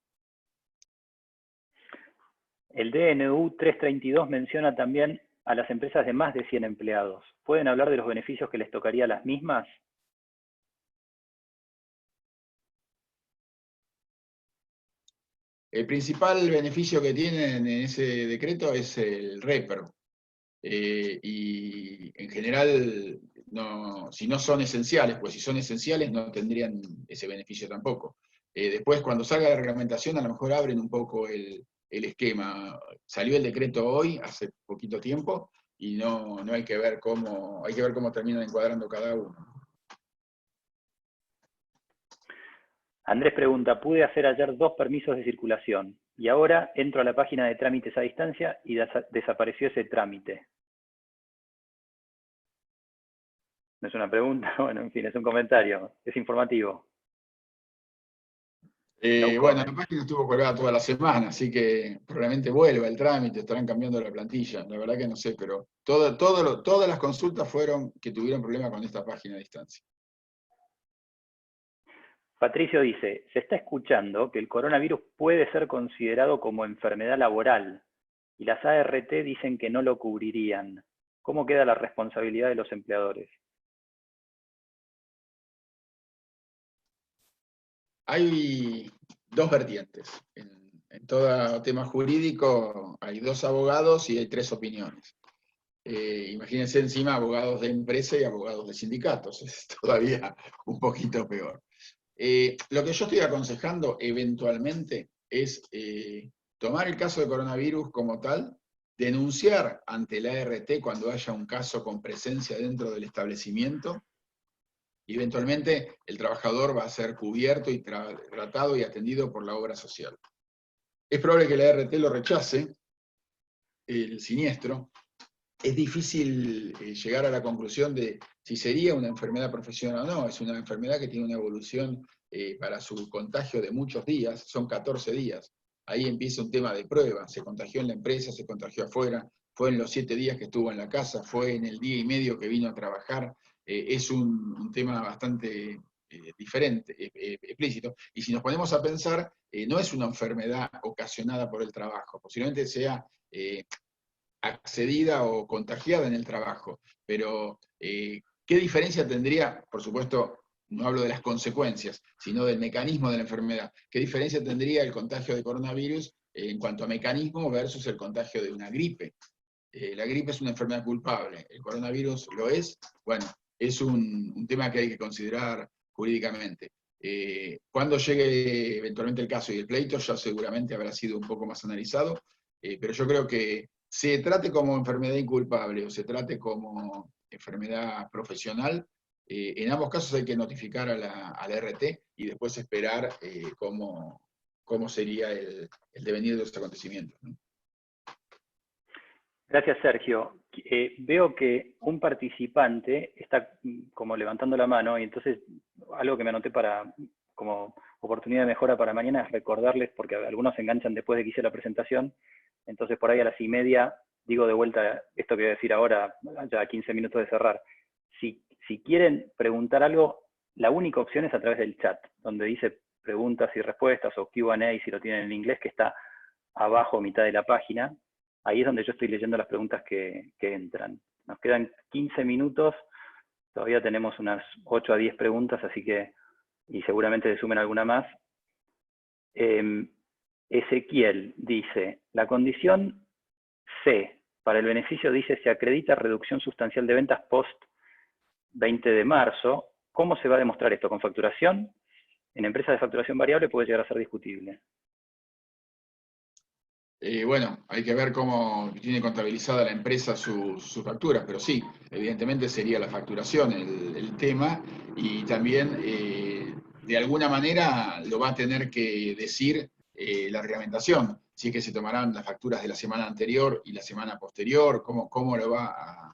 A: El DNU 332 menciona también a las empresas de más de 100 empleados. ¿Pueden hablar de los beneficios que les tocaría a las mismas?
B: El principal beneficio que tienen en ese decreto es el REPER. Y en general, si no son esenciales, pues si son esenciales no tendrían ese beneficio tampoco. Después, cuando salga la reglamentación, a lo mejor abren un poco el esquema. Salió el decreto hoy, hace poquito tiempo, y no hay que ver cómo terminan encuadrando cada uno.
A: Andrés pregunta, pude hacer ayer 2 permisos de circulación y ahora entro a la página de trámites a distancia y desapareció ese trámite. No es una pregunta, bueno, en fin, es un comentario, es informativo.
B: Bueno, la página estuvo colgada toda la semana, así que probablemente vuelva el trámite, estarán cambiando la plantilla, la verdad que no sé, pero todas las consultas fueron que tuvieron problema con esta página a distancia.
A: Patricio dice, se está escuchando que el coronavirus puede ser considerado como enfermedad laboral y las ART dicen que no lo cubrirían. ¿Cómo queda la responsabilidad de los empleadores?
B: Hay 2 vertientes. En todo tema jurídico hay 2 abogados y hay 3 opiniones. Imagínense encima abogados de empresa y abogados de sindicatos, es todavía un poquito peor. Lo que yo estoy aconsejando eventualmente es tomar el caso de coronavirus como tal, denunciar ante la ART cuando haya un caso con presencia dentro del establecimiento, y eventualmente el trabajador va a ser cubierto y tratado y atendido por la obra social. Es probable que la ART lo rechace, el siniestro. Es difícil llegar a la conclusión de si sería una enfermedad profesional o no. Es una enfermedad que tiene una evolución para su contagio de muchos días, son 14 días. Ahí empieza un tema de prueba. Se contagió en la empresa, se contagió afuera, fue en los 7 días que estuvo en la casa, fue en el día y medio que vino a trabajar. Es un tema bastante diferente, explícito. Y si nos ponemos a pensar, no es una enfermedad ocasionada por el trabajo, posiblemente sea accedida o contagiada en el trabajo. Pero, ¿qué diferencia tendría? Por supuesto, no hablo de las consecuencias, sino del mecanismo de la enfermedad. ¿Qué diferencia tendría el contagio de coronavirus en cuanto a mecanismo versus el contagio de una gripe? La gripe es una enfermedad culpable, el coronavirus lo es. Bueno, es un tema que hay que considerar jurídicamente. Cuando llegue eventualmente el caso y el pleito, ya seguramente habrá sido un poco más analizado, pero yo creo que se trate como enfermedad inculpable o se trate como enfermedad profesional, en ambos casos hay que notificar a la RT y después esperar cómo sería el devenir de los acontecimientos, ¿no?
A: Gracias, Sergio. Veo que un participante está como levantando la mano y entonces algo que me anoté para como oportunidad de mejora para mañana es recordarles, porque algunos se enganchan después de que hice la presentación, entonces por ahí a las 1:30 digo de vuelta esto que voy a decir ahora, ya 15 minutos de cerrar. Si quieren preguntar algo, la única opción es a través del chat, donde dice preguntas y respuestas, o Q&A si lo tienen en inglés, que está abajo, mitad de la página. Ahí es donde yo estoy leyendo las preguntas que entran. Nos quedan 15 minutos, todavía tenemos unas 8 a 10 preguntas, así que, y seguramente se sumen alguna más. Ezequiel dice, la condición C para el beneficio dice, se acredita reducción sustancial de ventas post 20 de marzo. ¿Cómo se va a demostrar esto? ¿Con facturación? En empresas de facturación variable puede llegar a ser discutible.
B: Bueno, hay que ver cómo tiene contabilizada la empresa sus facturas, pero sí, evidentemente sería la facturación el tema, y también de alguna manera lo va a tener que decir la reglamentación, si es que se tomarán las facturas de la semana anterior y la semana posterior, cómo lo va a...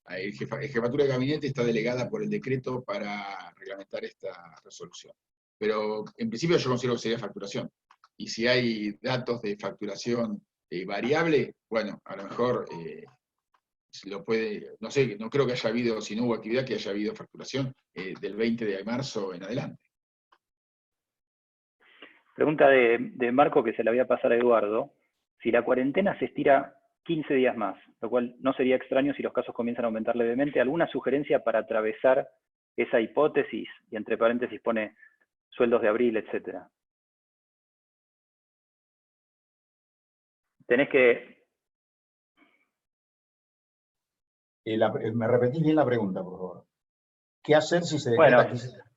B: El jefatura de gabinete está delegada por el decreto para reglamentar esta resolución. Pero en principio yo considero que sería facturación. Y si hay datos de facturación variable, bueno, a lo mejor lo puede, no sé, no creo que haya habido, si no hubo actividad, que haya habido facturación del 20 de marzo en adelante.
A: Pregunta de Marco que se la voy a pasar a Eduardo. Si la cuarentena se estira 15 días más, lo cual no sería extraño si los casos comienzan a aumentar levemente, ¿alguna sugerencia para atravesar esa hipótesis? Y entre paréntesis pone sueldos de abril, etcétera. Tenés que...
C: me repetís bien la pregunta, por favor. ¿Qué hacer si se decreta 15 días?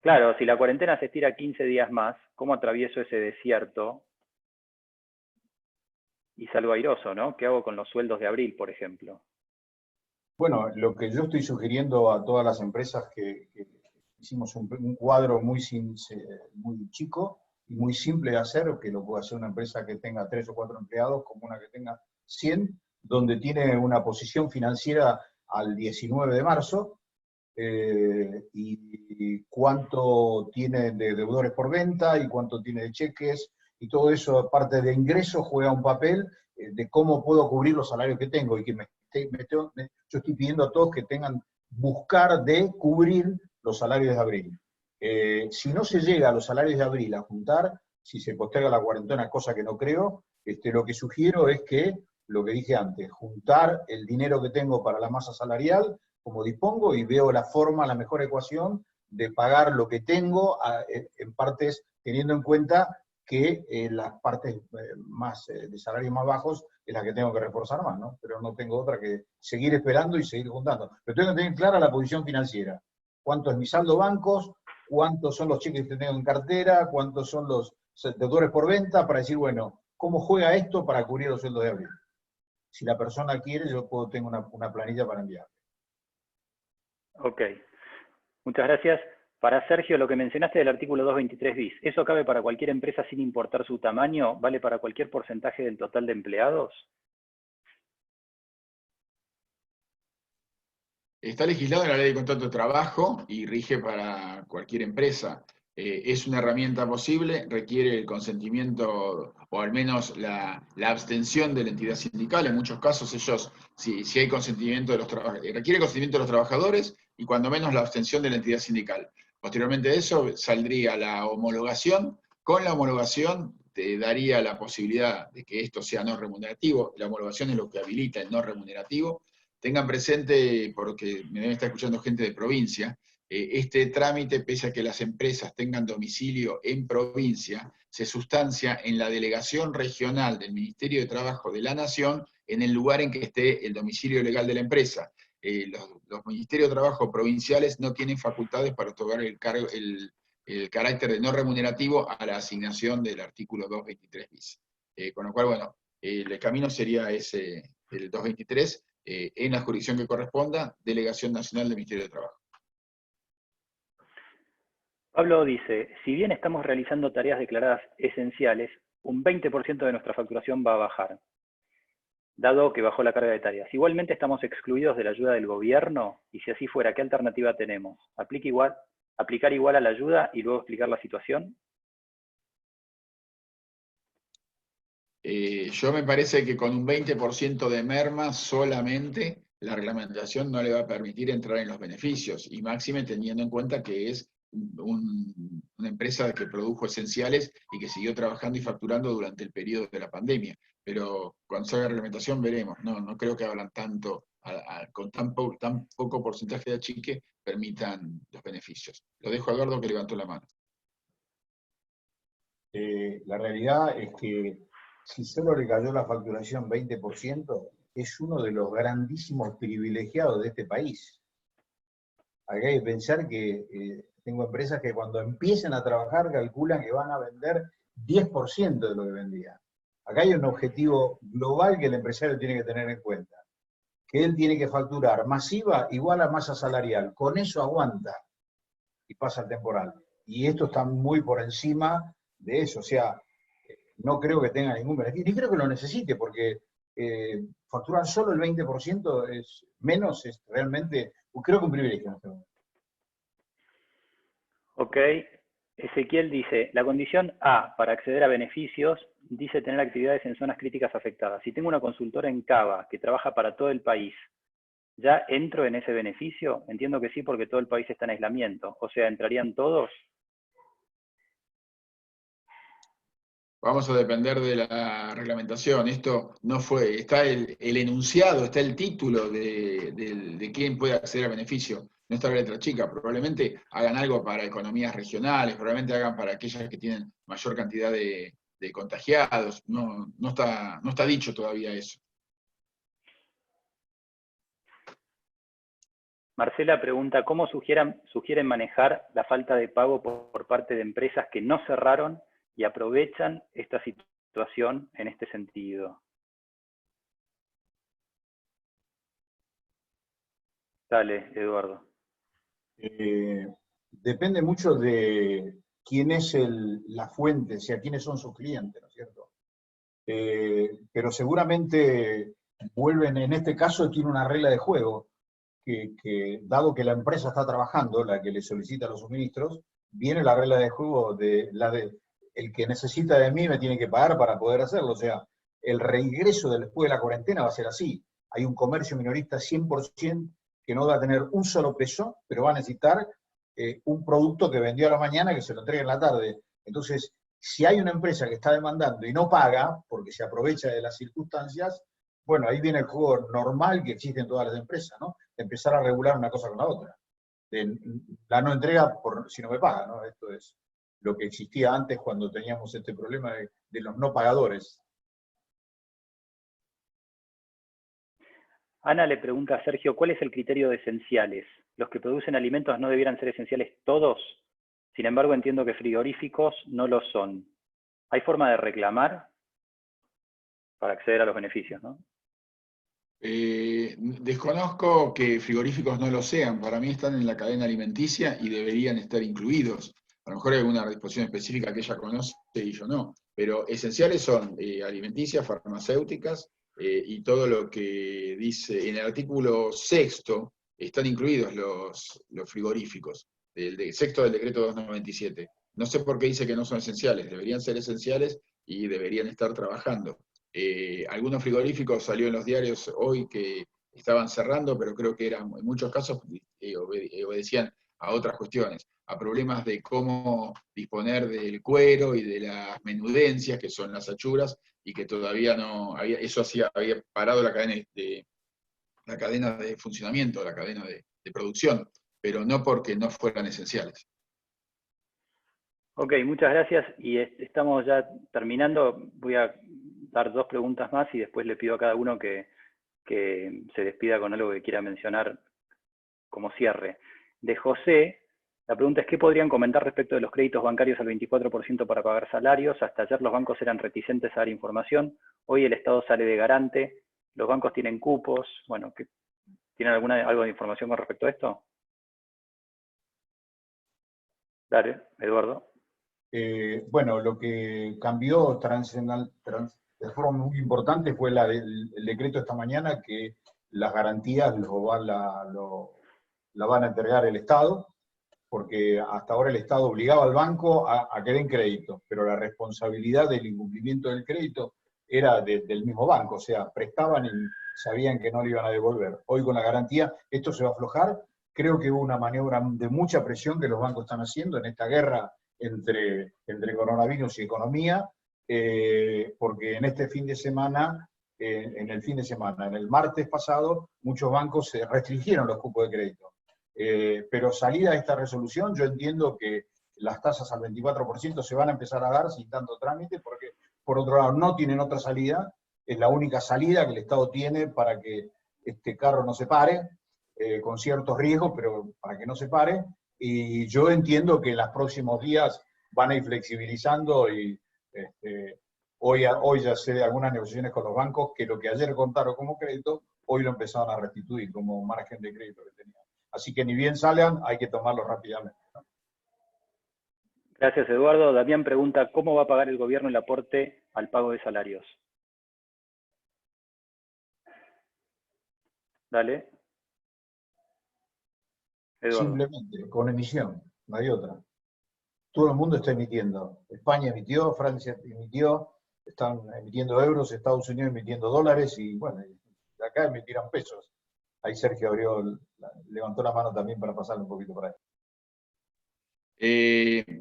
A: Claro, si la cuarentena se estira 15 días más, ¿cómo atravieso ese desierto y salgo airoso, ¿no? ¿Qué hago con los sueldos de abril, por ejemplo?
C: Bueno, lo que yo estoy sugiriendo a todas las empresas que hicimos un cuadro muy chico y muy simple de hacer, que lo puede hacer una empresa que tenga 3 o 4 empleados, como una que tenga 100, donde tiene una posición financiera al 19 de marzo, y cuánto tiene de deudores por venta y cuánto tiene de cheques, y todo eso, aparte de ingresos, juega un papel de cómo puedo cubrir los salarios que tengo, y que yo estoy pidiendo a todos que buscar de cubrir los salarios de abril. Si no se llega a los salarios de abril a juntar, si se posterga la cuarentena, cosa que no creo, lo que sugiero es que, lo que dije antes, juntar el dinero que tengo para la masa salarial, como dispongo, y veo la forma, la mejor ecuación de pagar lo que tengo en partes, teniendo en cuenta que las partes de salarios más bajos es la que tengo que reforzar más, ¿no? Pero no tengo otra que seguir esperando y seguir juntando. Pero tengo que tener clara la posición financiera. ¿Cuánto es mi saldo bancos? ¿Cuántos son los cheques que tengo en cartera? ¿Cuántos son los deudores por venta? Para decir, bueno, ¿cómo juega esto para cubrir los sueldos de abril? Si la persona quiere, yo tengo una planilla para enviar.
A: Ok, muchas gracias. Para Sergio, lo que mencionaste del artículo 223 bis, ¿eso cabe para cualquier empresa sin importar su tamaño? ¿Vale para cualquier porcentaje del total de empleados?
B: Está legislado en la Ley de Contrato de Trabajo y rige para cualquier empresa. Es una herramienta posible, requiere el consentimiento o al menos la abstención de la entidad sindical. En muchos casos ellos, si hay consentimiento de los trabajadores, requiere consentimiento de los trabajadores y cuando menos la abstención de la entidad sindical. Posteriormente de eso saldría la homologación. Con la homologación te daría la posibilidad de que esto sea no remunerativo. La homologación es lo que habilita el no remunerativo. Tengan presente, porque me deben estar escuchando gente de provincia, este trámite, pese a que las empresas tengan domicilio en provincia, se sustancia en la delegación regional del Ministerio de Trabajo de la Nación en el lugar en que esté el domicilio legal de la empresa. Los ministerios de trabajo provinciales no tienen facultades para otorgar el carácter de no remunerativo a la asignación del artículo 223 bis. Con lo cual, bueno, el camino sería ese, el 223, en la jurisdicción que corresponda, Delegación Nacional del Ministerio de Trabajo.
A: Pablo dice, si bien estamos realizando tareas declaradas esenciales, un 20% de nuestra facturación va a bajar, dado que bajó la carga de tareas. Igualmente estamos excluidos de la ayuda del gobierno, y si así fuera, ¿qué alternativa tenemos? ¿Aplicar igual a la ayuda y luego explicar la situación?
B: Yo me parece que con un 20% de merma solamente, la reglamentación no le va a permitir entrar en los beneficios, y máxime teniendo en cuenta que es una una empresa que produjo esenciales y que siguió trabajando y facturando durante el periodo de la pandemia. Pero cuando se haga reglamentación veremos, no creo que hablan tanto, con tan poco porcentaje de achique, permitan los beneficios. Lo dejo a Eduardo, que levantó la mano.
C: La realidad es que si solo le cayó la facturación 20%, es uno de los grandísimos privilegiados de este país. Acá hay que pensar que tengo empresas que cuando empiezan a trabajar calculan que van a vender 10% de lo que vendían. Acá hay un objetivo global que el empresario tiene que tener en cuenta, que él tiene que facturar masiva igual a masa salarial. Con eso aguanta y pasa el temporal. Y esto está muy por encima de eso. O sea, no creo que tenga ningún beneficio, ni creo que lo necesite, porque facturar solo el 20% es menos, es realmente, creo que un privilegio en este momento.
A: Ok. Ezequiel dice, la condición A para acceder a beneficios dice tener actividades en zonas críticas afectadas. Si tengo una consultora en Cava que trabaja para todo el país, ¿ya entro en ese beneficio? Entiendo que sí, porque todo el país está en aislamiento. O sea, ¿entrarían todos?
B: Vamos a depender de la reglamentación. Esto no fue, está el enunciado, está el título de quién puede acceder al beneficio. No está la letra chica. Probablemente hagan algo para economías regionales, probablemente hagan para aquellas que tienen mayor cantidad de contagiados. No está dicho todavía eso.
A: Marcela pregunta, ¿cómo sugieren manejar la falta de pago por parte de empresas que no cerraron y aprovechan esta situación en este sentido? Dale, Eduardo.
C: Depende mucho de quién es la fuente, o sea, quiénes son sus clientes, ¿no es cierto? Pero seguramente vuelven, en este caso tiene una regla de juego, que dado que la empresa está trabajando, la que le solicita los suministros, viene la regla de juego de el que necesita de mí me tiene que pagar para poder hacerlo. O sea, el reingreso después de la cuarentena va a ser así. Hay un comercio minorista 100% que no va a tener un solo peso, pero va a necesitar un producto que vendió a la mañana que se lo entregue en la tarde. Entonces, si hay una empresa que está demandando y no paga, porque se aprovecha de las circunstancias, bueno, ahí viene el juego normal que existe en todas las empresas, ¿no? De empezar a regular una cosa con la otra. La no entrega si no me paga, ¿no? Esto es lo que existía antes cuando teníamos este problema de los no pagadores.
A: Ana le pregunta a Sergio, ¿cuál es el criterio de esenciales? ¿Los que producen alimentos no debieran ser esenciales todos? Sin embargo, entiendo que frigoríficos no lo son. ¿Hay forma de reclamar para acceder a los beneficios, no?
B: Desconozco que frigoríficos no lo sean. Para mí están en la cadena alimenticia y deberían estar incluidos. A lo mejor hay alguna disposición específica que ella conoce y yo no. Pero esenciales son alimenticias, farmacéuticas, y todo lo que dice en el artículo 6º están incluidos los frigoríficos, el sexto del decreto 297. No sé por qué dice que no son esenciales, deberían ser esenciales y deberían estar trabajando. Algunos frigoríficos salió en los diarios hoy que estaban cerrando, pero creo que eran en muchos casos obedecían a otras cuestiones, a problemas de cómo disponer del cuero y de las menudencias, que son las achuras, y que todavía no había, eso había parado la cadena de funcionamiento, la cadena de producción, pero no porque no fueran esenciales.
A: Ok, muchas gracias. Y estamos ya terminando. Voy a dar 2 preguntas más y después le pido a cada uno que se despida con algo que quiera mencionar como cierre. De José, la pregunta es, ¿qué podrían comentar respecto de los créditos bancarios al 24% para pagar salarios? Hasta ayer los bancos eran reticentes a dar información. Hoy el Estado sale de garante. Los bancos tienen cupos. Bueno, ¿tienen algo de información con respecto a esto? Dale, Eduardo.
C: Bueno, lo que cambió de forma muy importante fue el decreto esta mañana, que las garantías la van a entregar el Estado, porque hasta ahora el Estado obligaba al banco a que den crédito, pero la responsabilidad del incumplimiento del crédito era del mismo banco, o sea, prestaban y sabían que no le iban a devolver. Hoy con la garantía esto se va a aflojar. Creo que hubo una maniobra de mucha presión que los bancos están haciendo en esta guerra entre coronavirus y economía, porque en este fin de semana, en el martes pasado, muchos bancos se restringieron los cupos de crédito. Pero salida de esta resolución, yo entiendo que las tasas al 24% se van a empezar a dar sin tanto trámite, porque por otro lado no tienen otra salida, es la única salida que el Estado tiene para que este carro no se pare, con ciertos riesgos, pero para que no se pare, y yo entiendo que en los próximos días van a ir flexibilizando y hoy ya sé de algunas negociaciones con los bancos que lo que ayer contaron como crédito, hoy lo empezaron a restituir como margen de crédito que tenían. Así que ni bien salgan, hay que tomarlo rápidamente, ¿no?
A: Gracias, Eduardo. Damián pregunta, ¿cómo va a pagar el gobierno el aporte al pago de salarios? Dale. Eduardo.
C: Simplemente, con emisión, no hay otra. Todo el mundo está emitiendo. España emitió, Francia emitió, están emitiendo euros, Estados Unidos emitiendo dólares, y bueno, de acá emitirán pesos. Ahí Sergio levantó la mano también para pasarle un poquito por ahí.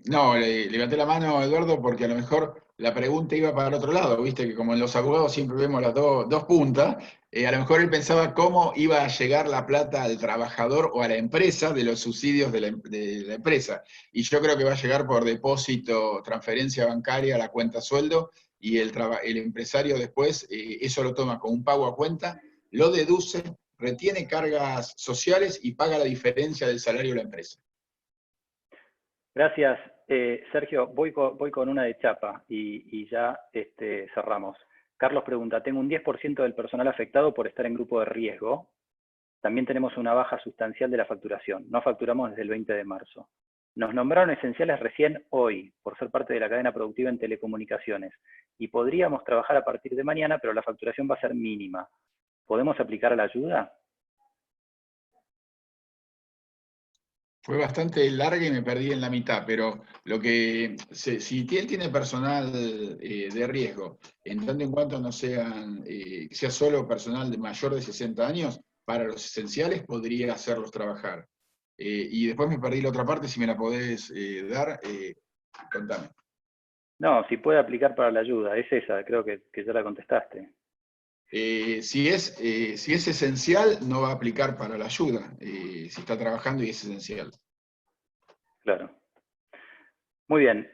B: No, levanté la mano, Eduardo, porque a lo mejor la pregunta iba para el otro lado, viste que como en los abogados siempre vemos las dos puntas, a lo mejor él pensaba cómo iba a llegar la plata al trabajador o a la empresa de los subsidios de la empresa. Y yo creo que va a llegar por depósito, transferencia bancaria a la cuenta sueldo, y el empresario después eso lo toma con un pago a cuenta, lo deduce, retiene cargas sociales y paga la diferencia del salario de la empresa.
A: Gracias. Sergio, voy con una de chapa y ya cerramos. Carlos pregunta, tengo un 10% del personal afectado por estar en grupo de riesgo. También tenemos una baja sustancial de la facturación. No facturamos desde el 20 de marzo. Nos nombraron esenciales recién hoy, por ser parte de la cadena productiva en telecomunicaciones. Y podríamos trabajar a partir de mañana, pero la facturación va a ser mínima. ¿Podemos aplicar a la ayuda?
B: Fue bastante larga y me perdí en la mitad, pero si él tiene personal de riesgo, en tanto en cuanto no sea solo personal de mayor de 60 años, para los esenciales podría hacerlos trabajar. Y después me perdí la otra parte, si me la podés dar, contame.
A: No, si puede aplicar para la ayuda, es esa, creo que ya la contestaste.
B: Si es esencial, no va a aplicar para la ayuda, si está trabajando y es esencial.
A: Claro. Muy bien.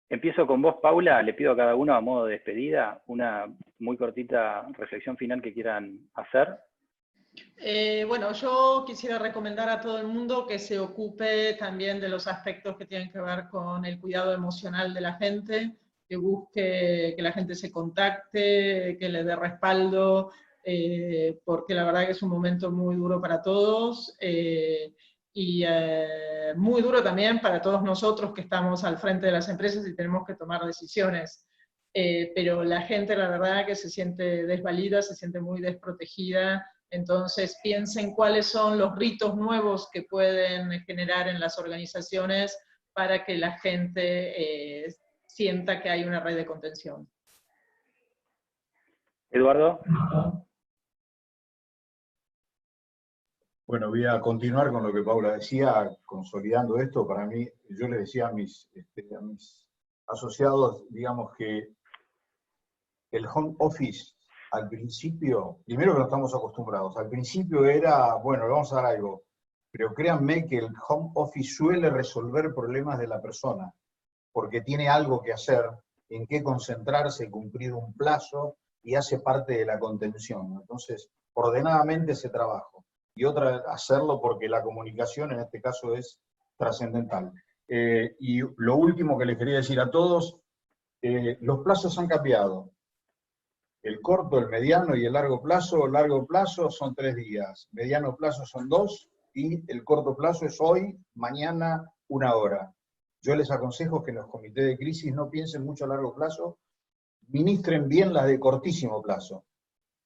A: Empiezo con vos, Paula. Le pido a cada uno, a modo de despedida, una muy cortita reflexión final que quieran hacer.
D: Bueno, yo quisiera recomendar a todo el mundo que se ocupe también de los aspectos que tienen que ver con el cuidado emocional de la gente, que busque que la gente se contacte, que le dé respaldo, porque la verdad que es un momento muy duro para todos, y muy duro también para todos nosotros que estamos al frente de las empresas y tenemos que tomar decisiones. Pero la gente, la verdad, que se siente desvalida, se siente muy desprotegida. Entonces piensen cuáles son los ritos nuevos que pueden generar en las organizaciones para que la gente sienta que hay una red de contención.
A: Eduardo.
C: Bueno, voy a continuar con lo que Paula decía, consolidando esto. Para mí, yo le decía a mis asociados, digamos que el home office al principio, primero que no estamos acostumbrados, al principio era, bueno, le vamos a dar algo, pero créanme que el home office suele resolver problemas de la persona, porque tiene algo que hacer, en qué concentrarse, cumplir un plazo, y hace parte de la contención. Entonces, ordenadamente ese trabajo. Y otra, hacerlo porque la comunicación en este caso es trascendental. Y lo último que les quería decir a todos, los plazos han cambiado. El corto, el mediano y el largo plazo son 3 días, mediano plazo son 2, y el corto plazo es hoy, mañana, 1 hora. Yo les aconsejo que en los comités de crisis no piensen mucho a largo plazo, ministren bien las de cortísimo plazo.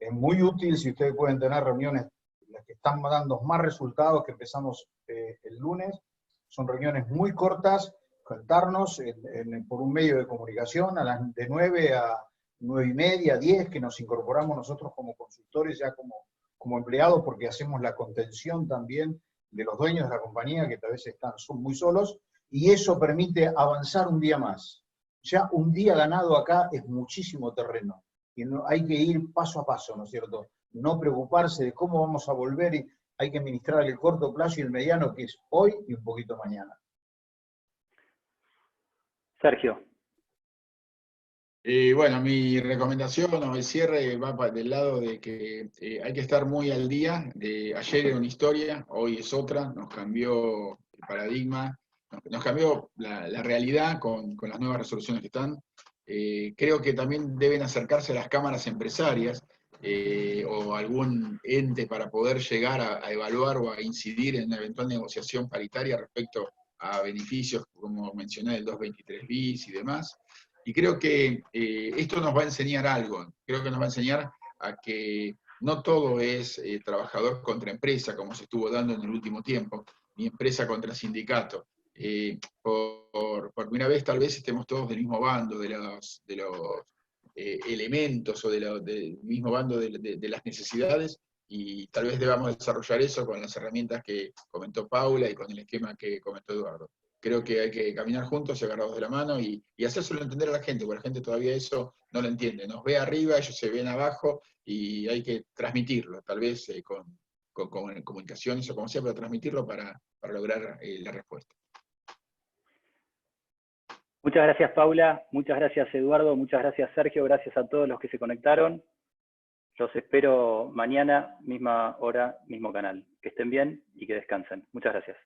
C: Es muy útil si ustedes pueden tener reuniones, las que están dando más resultados, que empezamos el lunes, son reuniones muy cortas, contarnos por un medio de comunicación de 9 a 9:30, 10, que nos incorporamos nosotros como consultores, ya como empleados, porque hacemos la contención también de los dueños de la compañía, que a veces son muy solos, y eso permite avanzar un día más. Ya un día ganado acá es muchísimo terreno, y hay que ir paso a paso, ¿no es cierto? No preocuparse de cómo vamos a volver, y hay que administrar el corto plazo y el mediano, que es hoy y un poquito mañana.
A: Sergio.
B: Bueno, mi recomendación o el cierre va del lado de que hay que estar muy al día. Ayer era una historia, hoy es otra, nos cambió el paradigma, nos cambió la realidad con las nuevas resoluciones que están. Creo que también deben acercarse a las cámaras empresarias o algún ente para poder llegar a evaluar o a incidir en una eventual negociación paritaria respecto a beneficios, como mencioné, del 223 bis y demás. Y creo que esto nos va a enseñar algo, creo que nos va a enseñar a que no todo es trabajador contra empresa, como se estuvo dando en el último tiempo, ni empresa contra sindicato. Por primera vez tal vez estemos todos del mismo bando de los elementos o del mismo bando de las necesidades, y tal vez debamos desarrollar eso con las herramientas que comentó Paula y con el esquema que comentó Eduardo. Creo que hay que caminar juntos y agarrados de la mano y hacérselo entender a la gente, porque la gente todavía eso no lo entiende. Nos ve arriba, ellos se ven abajo y hay que transmitirlo, tal vez con comunicaciones o como sea, pero transmitirlo para lograr la respuesta.
A: Muchas gracias, Paula. Muchas gracias, Eduardo. Muchas gracias, Sergio. Gracias a todos los que se conectaron. Los espero mañana, misma hora, mismo canal. Que estén bien y que descansen. Muchas gracias.